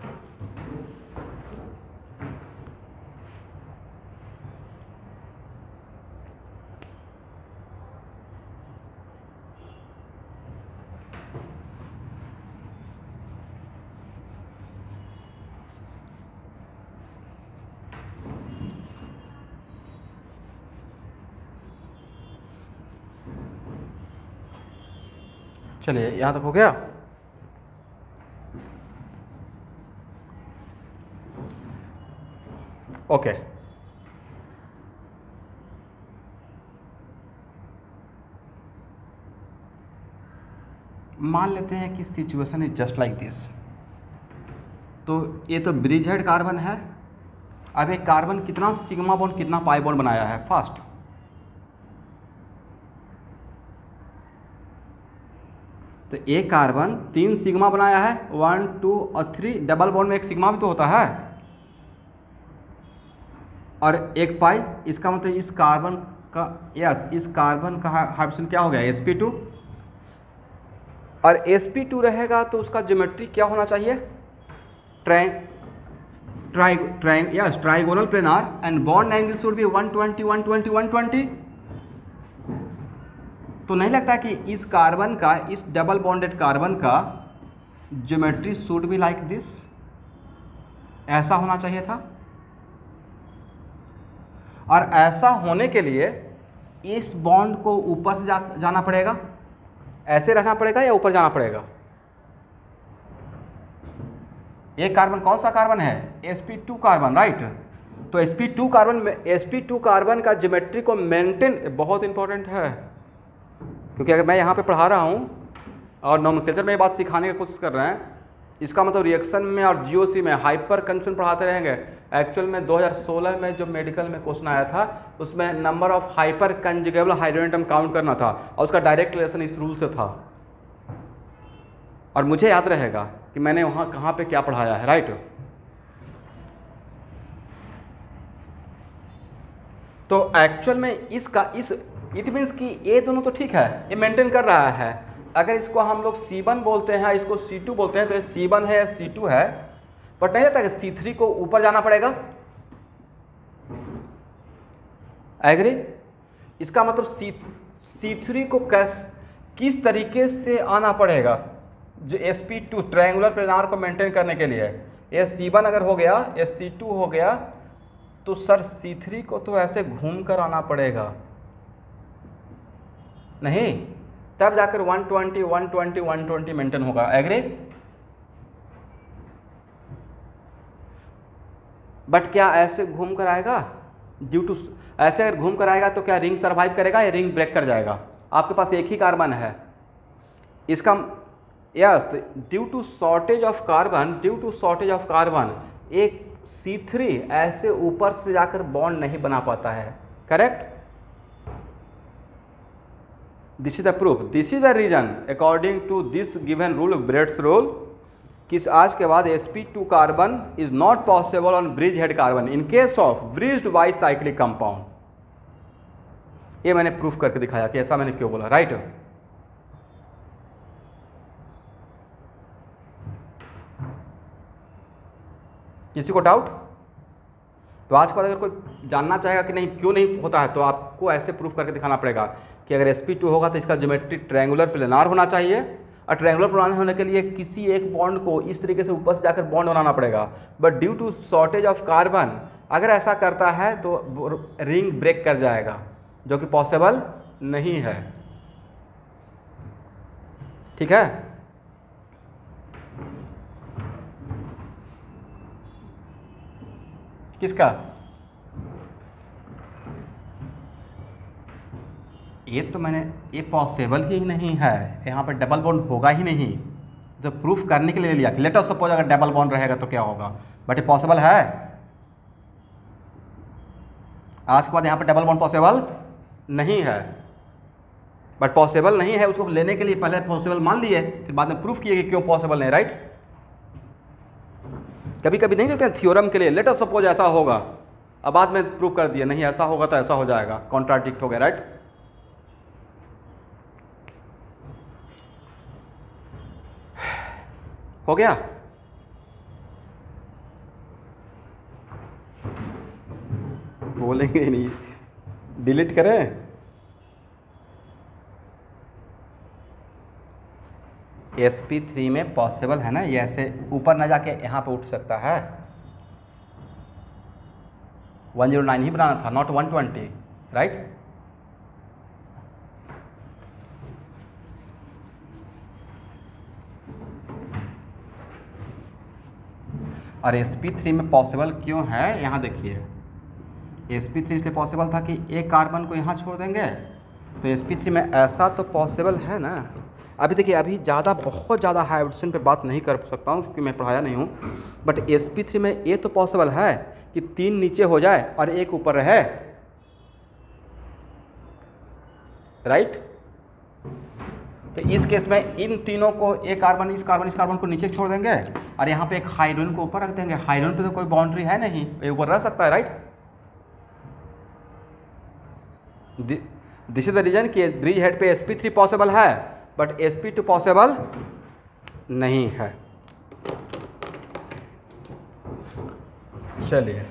चलिए, यहाँ तक हो गया। ओके, मान लेते हैं कि situation is just like this. तो ये तो ब्रिज हेड कार्बन है। अब एक कार्बन कितना सिग्मा बॉन्ड कितना पाई बॉन्ड बनाया है? फर्स्ट तो एक कार्बन 3 सिग्मा बनाया है, 1 2 और 3, डबल बॉन्ड में एक सिग्मा भी तो होता है, और एक पाई। इसका मतलब इस कार्बन का, यस, इस कार्बन का हाइड्रोजन क्या हो गया? sp2। और sp2 रहेगा तो उसका ज्योमेट्री क्या होना चाहिए? Trigonal planar and bond angle should be 120 120 120। तो नहीं लगता कि इस कार्बन का, इस डबल बॉन्डेड कार्बन का geometry should be like this, ऐसा होना चाहिए था। और ऐसा होने के लिए इस बॉन्ड को ऊपर से जाना पड़ेगा, ऐसे रहना पड़ेगा या ऊपर जाना पड़ेगा। एक कार्बन कौन सा कार्बन है, sp2 कार्बन, राइट। तो sp2 कार्बन में sp2 कार्बन का ज्योमेट्री को मेंटेन बहुत इंपॉर्टेंट है, क्योंकि अगर मैं यहाँ पे पढ़ा रहा हूँ और नोमेनक्लेचर में ये बात सिखाने की कोशिश कर रहे हैं, इसका मतलब रिएक्शन में और जीओसी में हाइपर कंजम्पशन पढ़ाते रहेंगे। एक्चुअल में 2016 में जो मेडिकल में क्वेश्चन आया था उसमें number of hyper conjugable hydrogen atom count करना था और उसका डायरेक्ट रिलेशन इस रूल से था। और मुझे याद रहेगा कि मैंने वहाँ कहाँ पे क्या पढ़ाया है, राइट। तो एक्चुअल में इसका इट मीन्स कि ये दोनों तो ठीक है, ये मेंटेन कर रहा है। अगर इसको हम लोग C1 बोलते हैं, इसको C2 बोलते हैं, तो ये C1 है, C2 है, बट नहीं रहता कि C3 को ऊपर जाना पड़ेगा। एग्री? इसका मतलब C3 को किस तरीके से आना पड़ेगा, जो sp2 ट्रायंगुलर प्लेनार को मेंटेन करने के लिए। ये C1 अगर हो गया, ये C2 हो गया, तो सर C3 को तो ऐसे घूम कर आना पड़ेगा, नहीं, तब जाकर 120 120 120 मेंटेन होगा। एग्री? बट क्या ऐसे घूम कर आएगा? ड्यू टू ऐसे अगर घूम कर आएगा तो क्या रिंग सर्वाइव करेगा या रिंग ब्रेक कर जाएगा? आपके पास एक ही कार्बन है, इसका yes, due to shortage of carbon एक C3 ऐसे ऊपर से जाकर बॉन्ड नहीं बना पाता है। Correct? This is the proof, this is the reason according to this given rule, Bredt's rule, कि आज के बाद sp2 carbon is not possible on bridge head carbon in case of bridged bicyclic compound. ये मैंने proof करके दिखाया कि ऐसा मैंने क्यों बोला, राइट। किसी को डाउट? तो आज के बाद अगर कोई जानना चाहेगा कि नहीं क्यों नहीं होता है, तो आपको ऐसे प्रूफ करके दिखाना पड़ेगा कि अगर sp2 होगा तो इसका ज्योमेट्री ट्रायंगुलर प्लेनार होना चाहिए, और ट्रायंगुलर प्लेनार होने के लिए किसी एक बॉन्ड को इस तरीके से ऊपर से जाकर बॉन्ड बनाना पड़ेगा। But due to shortage of carbon अगर ऐसा करता है तो रिंग ब्रेक कर जाएगा, जो कि पॉसिबल नहीं है। ठीक है? किसका? ये तो मैंने, ये पॉसिबल ही नहीं है, यहाँ पर डबल बॉन्ड होगा ही नहीं, तो प्रूफ करने के लिए लिया कि लेट अस सपोज अगर डबल बॉन्ड रहेगा तो क्या होगा, बट ये पॉसिबल है। आज के बाद यहाँ पर डबल बॉन्ड पॉसिबल नहीं है, बट पॉसिबल नहीं है उसको लेने के लिए पहले पॉसिबल मान लिए, फिर बाद में प्रूफ किए कि क्यों पॉसिबल नहीं, राइट। कभी कभी नहीं देखते हैं थ्योरम के लिए, लेट अस सपोज ऐसा होगा, अब बाद में प्रूफ कर दिया नहीं ऐसा होगा तो ऐसा हो जाएगा, कॉन्ट्राडिक्ट हो गया, राइट। हो गया? बोलेंगे ही नहीं, डिलीट करें? sp3 में पॉसिबल है ना, ये ऐसे ऊपर ना जाके यहाँ पे उठ सकता है, 109 ही बनाना था, नॉट 120, राइट। और sp3 में पॉसिबल क्यों है, यहाँ देखिए, sp3 इसलिए पॉसिबल था कि एक कार्बन को यहाँ छोड़ देंगे, तो sp3 में ऐसा तो पॉसिबल है ना। अभी देखिए, अभी बहुत ज़्यादा हाइब्रिडेशन पे बात नहीं कर सकता हूँ क्योंकि मैं पढ़ाया नहीं हूँ, बट sp3 में ये तो पॉसिबल है कि 3 नीचे हो जाए और 1 ऊपर रहे, राइट। तो इस केस में इन तीनों को एक कार्बन इस कार्बन को नीचे छोड़ देंगे और यहाँ पे एक हाइड्रोजन को ऊपर रख देंगे। हाइड्रोजन पे तो कोई बाउंड्री है नहीं, ये ऊपर रह सकता है, right. This is the reason कि ब्रिज हेड पे sp3 पॉसिबल है बट sp2 पॉसिबल नहीं है। चलिए,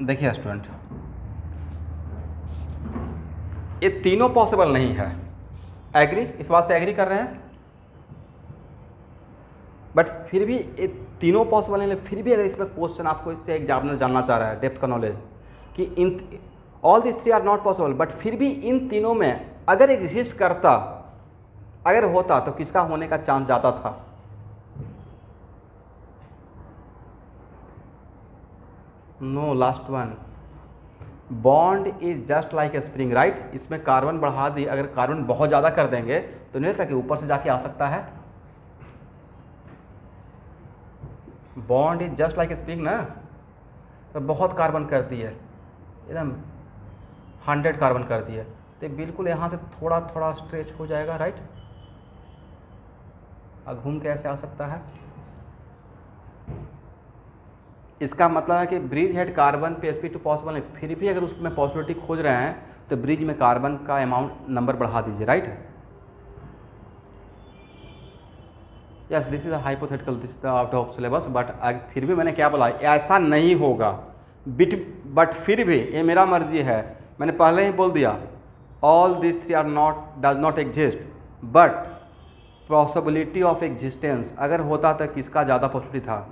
देखिए स्टूडेंट, ये तीनों पॉसिबल नहीं है। एग्री, इस बात से एग्री कर रहे हैं? बट फिर भी ये तीनों पॉसिबल नहीं है, फिर भी अगर इसमें क्वेश्चन आपको इससे एग्जामिनर जानना चाह रहा है डेप्थ का नॉलेज कि in all this three are not possible, but फिर भी इन तीनों में अगर एग्जिस्ट करता, अगर होता तो किसका होने का चांस ज़्यादा था? No, last one, bond is just like a spring, right. इसमें कार्बन बढ़ा दी, अगर कार्बन बहुत ज़्यादा कर देंगे तो नहीं लगता कि ऊपर से जाके आ सकता है। Bond is just like a spring ना, तो बहुत कार्बन कर दी है, एकदम 100 कार्बन कर दिए, तो बिल्कुल यहाँ से थोड़ा थोड़ा स्ट्रेच हो जाएगा, राइट। अब घूम के ऐसे आ सकता है। इसका मतलब है कि ब्रिज हेड कार्बन पे sp2 पॉसिबल है, फिर भी अगर उसमें पॉसिबिलिटी खोज रहे हैं तो ब्रिज में कार्बन का अमाउंट नंबर बढ़ा दीजिए, right. Yes, this is a hypothetical, this is out of syllabus, but फिर भी मैंने क्या बोला, ऐसा नहीं होगा बट फिर भी ये मेरा मर्जी है, मैंने पहले ही बोल दिया all this three are not does not exist, but possibility of existence अगर होता तो किसका ज़्यादा पॉसिबिलिटी था?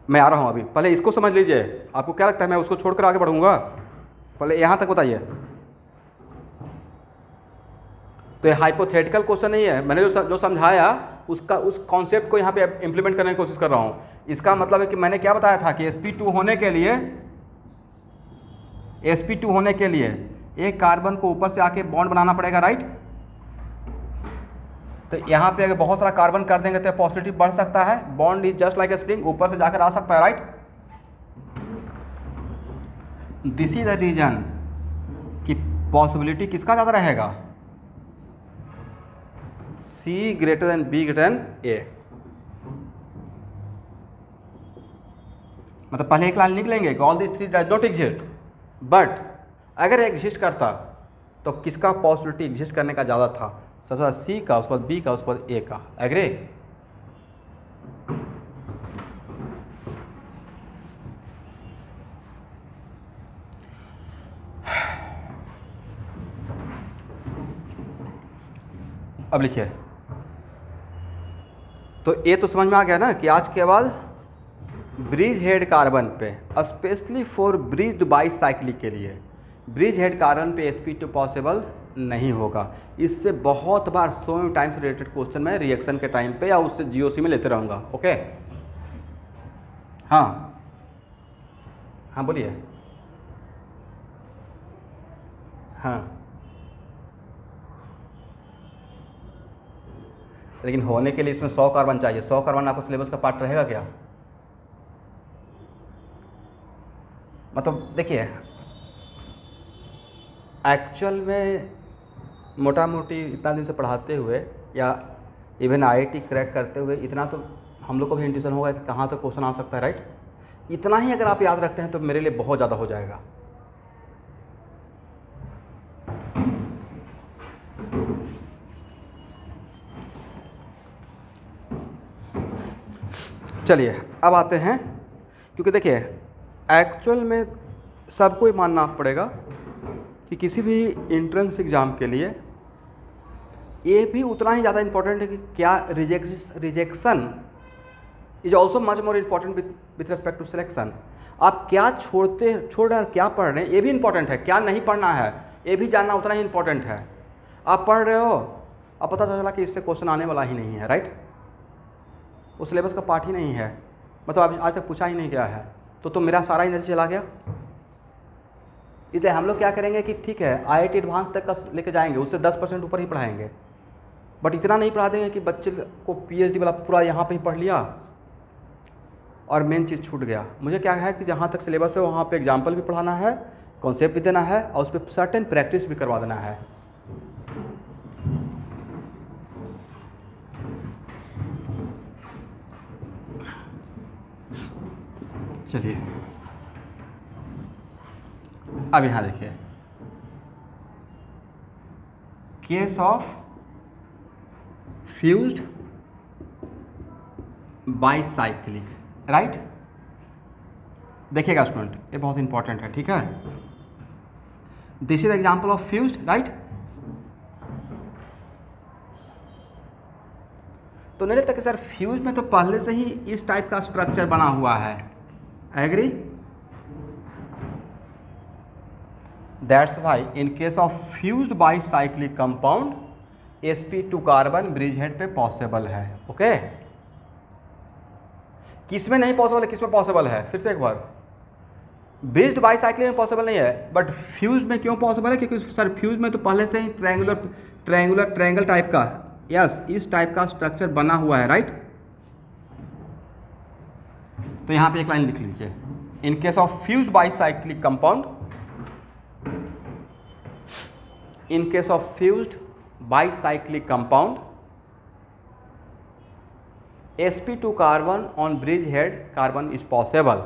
मैं आ रहा हूँ अभी, पहले इसको समझ लीजिए। आपको क्या लगता है मैं उसको छोड़कर आगे बढ़ूंगा? पहले यहाँ तक बताइए। तो ये हाइपोथेटिकल क्वेश्चन नहीं है, मैंने जो समझाया उसका उस कॉन्सेप्ट को यहाँ पे इम्प्लीमेंट करने की कोशिश कर रहा हूँ। इसका मतलब है कि मैंने क्या बताया था कि sp2 होने के लिए एक कार्बन को ऊपर से आके बॉन्ड बनाना पड़ेगा, राइट। तो यहाँ पे अगर बहुत सारा कार्बन कर देंगे तो पॉसिबिलिटी बढ़ सकता है, bond is just like a spring, ऊपर से जाकर आ सकता है, right. This is the reason कि पॉसिबिलिटी किसका ज़्यादा रहेगा, C greater than B greater than A। मतलब पहले एक लाइन लिख लेंगे all this three does not exist, but अगर एग्जिस्ट करता तो किसका पॉसिबिलिटी एग्जिस्ट करने का ज़्यादा था? सबसे ज़्यादा C का, उसके बाद B का, उसके बाद A का। एग्री? अब लिखिए, तो ये तो समझ में आ गया ना कि आज के बाद ब्रिज हेड कार्बन पे स्पेशली फॉर ब्रिज्ड बाईसाइक्लिक के लिए ब्रिज हेड कार्बन पे sp2 पॉसिबल नहीं होगा। इससे बहुत बार 100 टाइम्स रिलेटेड क्वेश्चन मैं रिएक्शन के टाइम पे या उससे GOC में लेते रहूँगा। ओके, हाँ हाँ बोलिए। हाँ, लेकिन होने के लिए इसमें 100 कार्बन चाहिए। 100 कार्बन आपको सिलेबस का पार्ट रहेगा क्या? मतलब देखिए, एक्चुअल में मोटा मोटी इतना दिन से पढ़ाते हुए या इवन IIT क्रैक करते हुए इतना तो हम लोग को भी इंट्यूशन होगा कि कहाँ तक क्वेश्चन आ सकता है, राइट। इतना ही अगर आप याद रखते हैं तो मेरे लिए बहुत ज़्यादा हो जाएगा। चलिए अब आते हैं, क्योंकि देखिए एक्चुअल में सबको ही मानना पड़ेगा कि किसी भी एंट्रेंस एग्ज़ाम के लिए ये भी उतना ही ज़्यादा इम्पोर्टेंट है कि क्या rejection is also much more important with respect to selection. आप क्या छोड़ रहे हैं, क्या पढ़ रहे हैं, ये भी इम्पोर्टेंट है। क्या नहीं पढ़ना है ये भी जानना उतना ही इम्पोर्टेंट है। आप पढ़ रहे हो, अब पता चला कि इससे क्वेश्चन आने वाला ही नहीं है, राइट। वो सिलेबस का पार्ट ही नहीं है, मतलब आज तक पूछा ही नहीं गया है, तो मेरा सारा एनर्जी चला गया। इसलिए हम लोग क्या करेंगे कि ठीक है IIT एडवांस तक का लेके जाएंगे, उससे 10% ऊपर ही पढ़ाएंगे, बट इतना नहीं पढ़ा देंगे कि बच्चे को PhD वाला पूरा यहाँ पे ही पढ़ लिया और मेन चीज़ छूट गया। मुझे क्या है कि जहाँ तक सिलेबस है वहाँ पे एग्जाम्पल भी पढ़ाना है, कॉन्सेप्ट भी देना है और उस पर सर्टेन प्रैक्टिस भी करवा देना है। चलिए अब यहाँ देखिए, case of fused bicyclic, right. देखिएगा स्टूडेंट, ये बहुत इंपॉर्टेंट है, ठीक है। This is example of fused, right. तो नहीं लगता कि सर फ्यूज में तो पहले से ही इस टाइप का स्ट्रक्चर बना हुआ है, agree. That's why in case of fused bicyclic compound sp2 carbon bridge head पे पॉसिबल है, ओके। किसमें नहीं पॉसिबल है, किसमें पॉसिबल है, फिर से एक बार। ब्रिज्ड बाईसाइक्लिक में पॉसिबल नहीं है, बट फ्यूज में क्यों पॉसिबल है, क्योंकि सर फ्यूज में तो पहले से ही ट्रायंगल टाइप का, यस, इस टाइप का स्ट्रक्चर बना हुआ है, राइट। तो यहां पे एक लाइन लिख लीजिए, इन case of fused bicyclic compound, in case of fused bicyclic compound sp2 carbon on bridge head carbon is possible.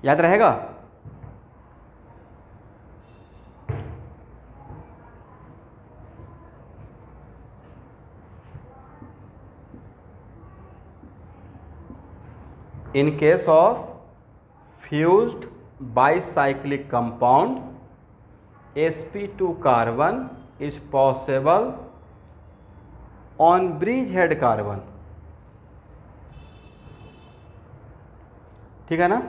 याद रहेगा। In case of fused bicyclic compound, sp2 carbon is possible on bridge head carbon, ठीक है ना।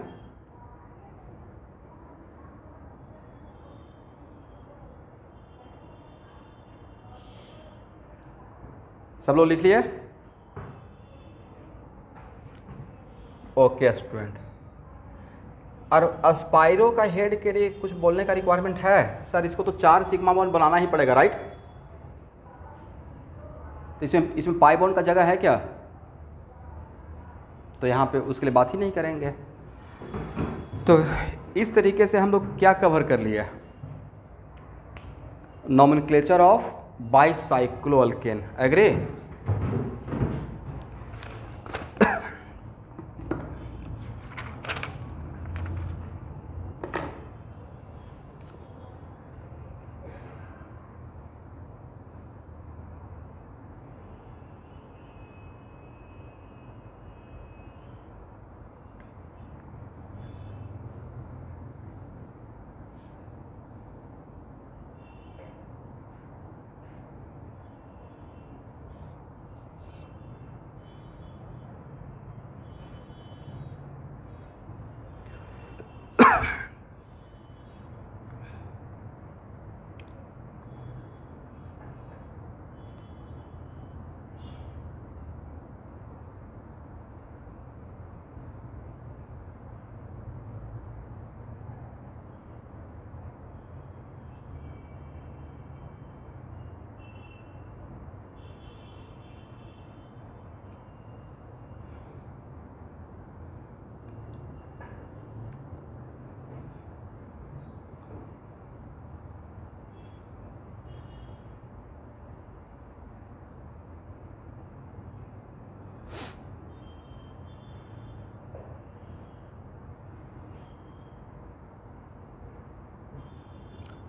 सब लोग लिख लिए, okay student. और अस्पायरो का हेड के लिए कुछ बोलने का रिक्वायरमेंट है सर, इसको तो 4 सिग्मा बॉन्ड बनाना ही पड़ेगा, राइट। तो इसमें पाई बॉन्ड का जगह है क्या, तो यहाँ पे उसके लिए बात ही नहीं करेंगे। तो इस तरीके से हम लोग क्या कवर कर लिया, नॉमेनक्लेचर ऑफ बाईसाइक्लोअल्केन, एग्री।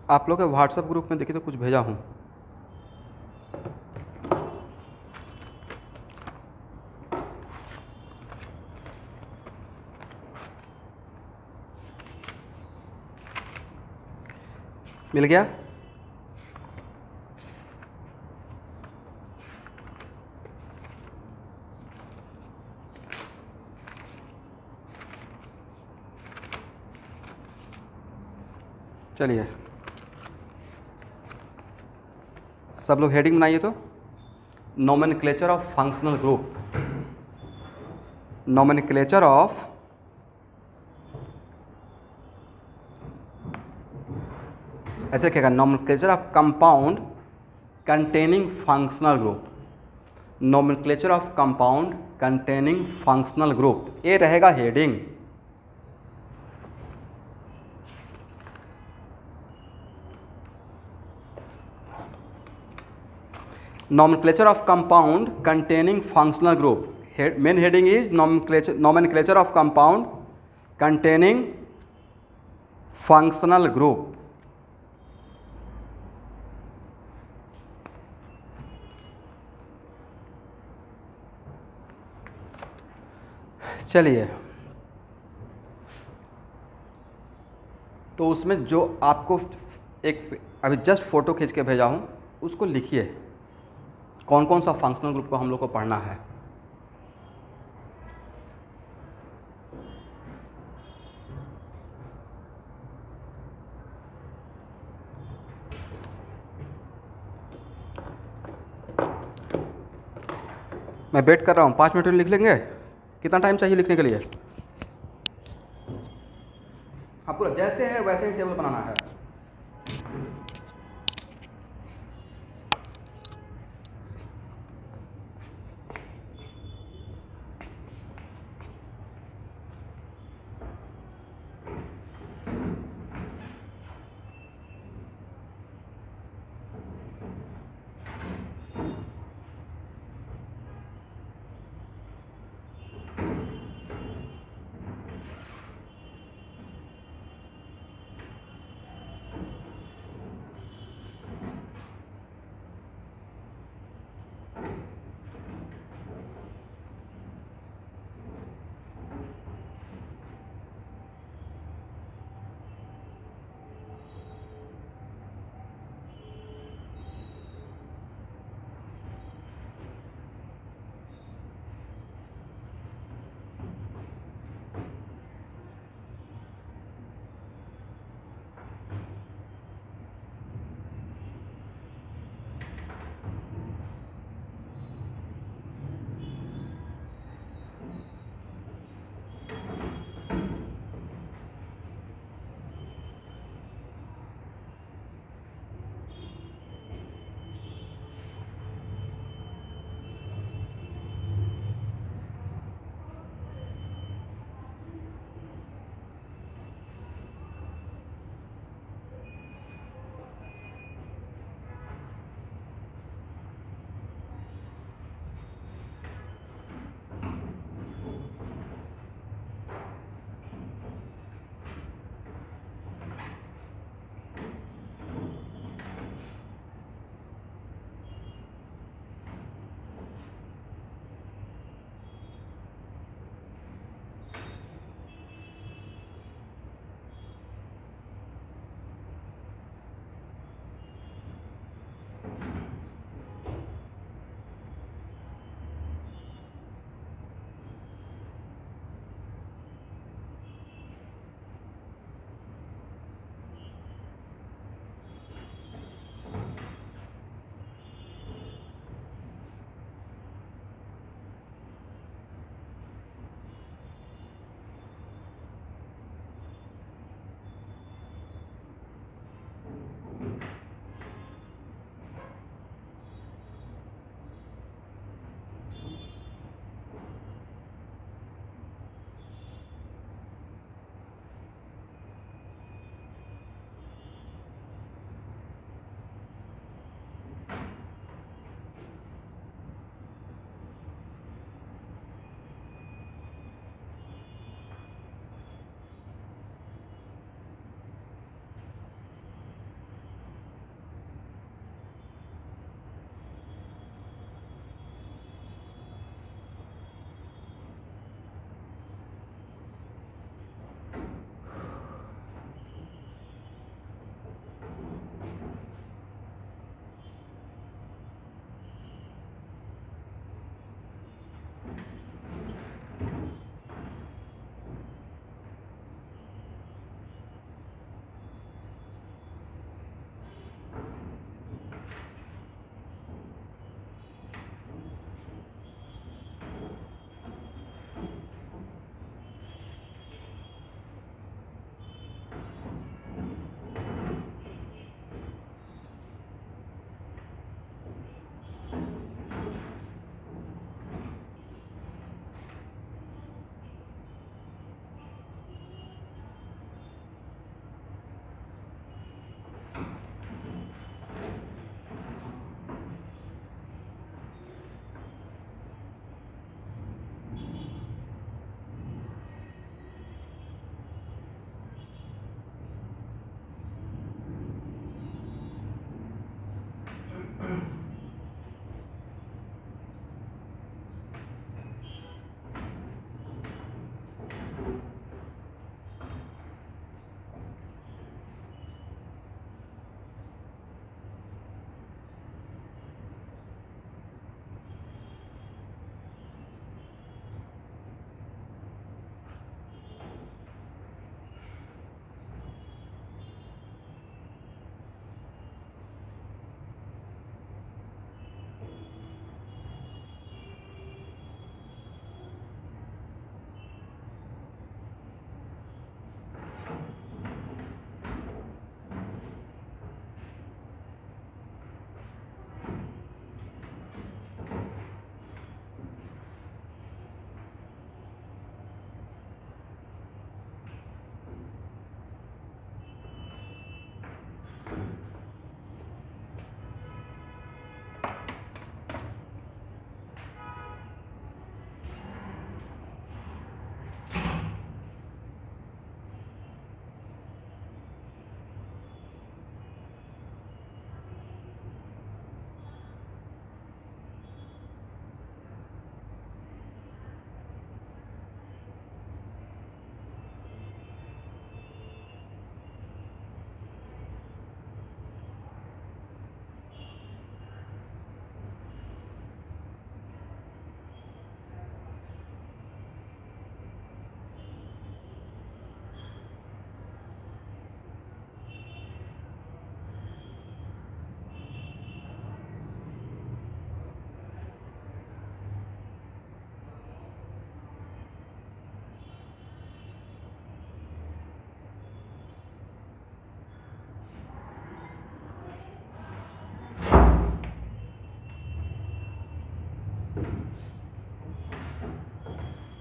आप लोग के व्हाट्सएप ग्रुप में देखिए तो कुछ भेजा हूँ, मिल गया। चलिए सब लोग हेडिंग बनाइए। तो nomenclature of functional group, nomenclature of ऐसे क्या, nomenclature of compound containing functional group, nomenclature of compound containing functional group, ये रहेगा heading. nomenclature of compound containing functional group, main heading is nomenclature of compound containing functional group. चलिए, तो उसमें जो आपको एक अभी जस्ट फ़ोटो खींच के भेजा हूँ, उसको लिखिए कौन कौन सा फंक्शनल ग्रुप को हम लोग को पढ़ना है। मैं वेट कर रहा हूँ, 5 मिनट में लिख लेंगे। कितना टाइम चाहिए लिखने के लिए? हाँ, पूरा जैसे है वैसे ही टेबल बनाना है।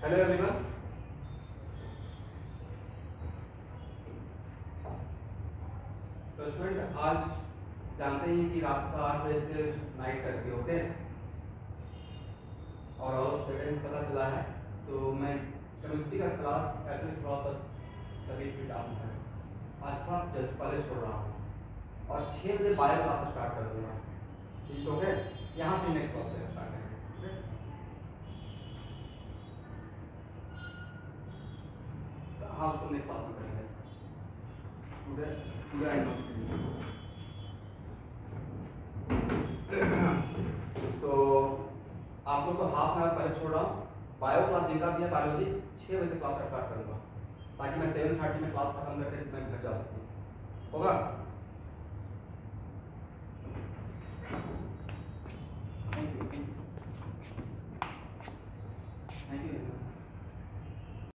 Hello everyone. तो स्टूडेंट आज जानते हैं कि रात का 8 बजे से नाइट तक भी ओके, और ऑल ऑफ सडन पता चला है तो मैं केमिस्ट्री का क्लास ऐसे थोड़ा सा तभी फिर डाउन है, आज थोड़ा जल्द पहले छोड़ रहा हूँ और 6 बजे बायो क्लास स्टार्ट कर दूँगा। ठीक ओके, यहाँ से नेक्स्ट क्लास से स्टार्ट करेंगे। हाँ उसको नेक्स्ट क्लास में करेंगे। तो आप लोग को हाफ एन आवर पहले छोड़ रहा हूँ। बायो क्लास जिनका भी है बायोलॉजी 6 बजे क्लास स्टार्ट करूँगा ताकि मैं 7:30 में क्लास खत्म करके मैं घर जा सकूँ। होगा?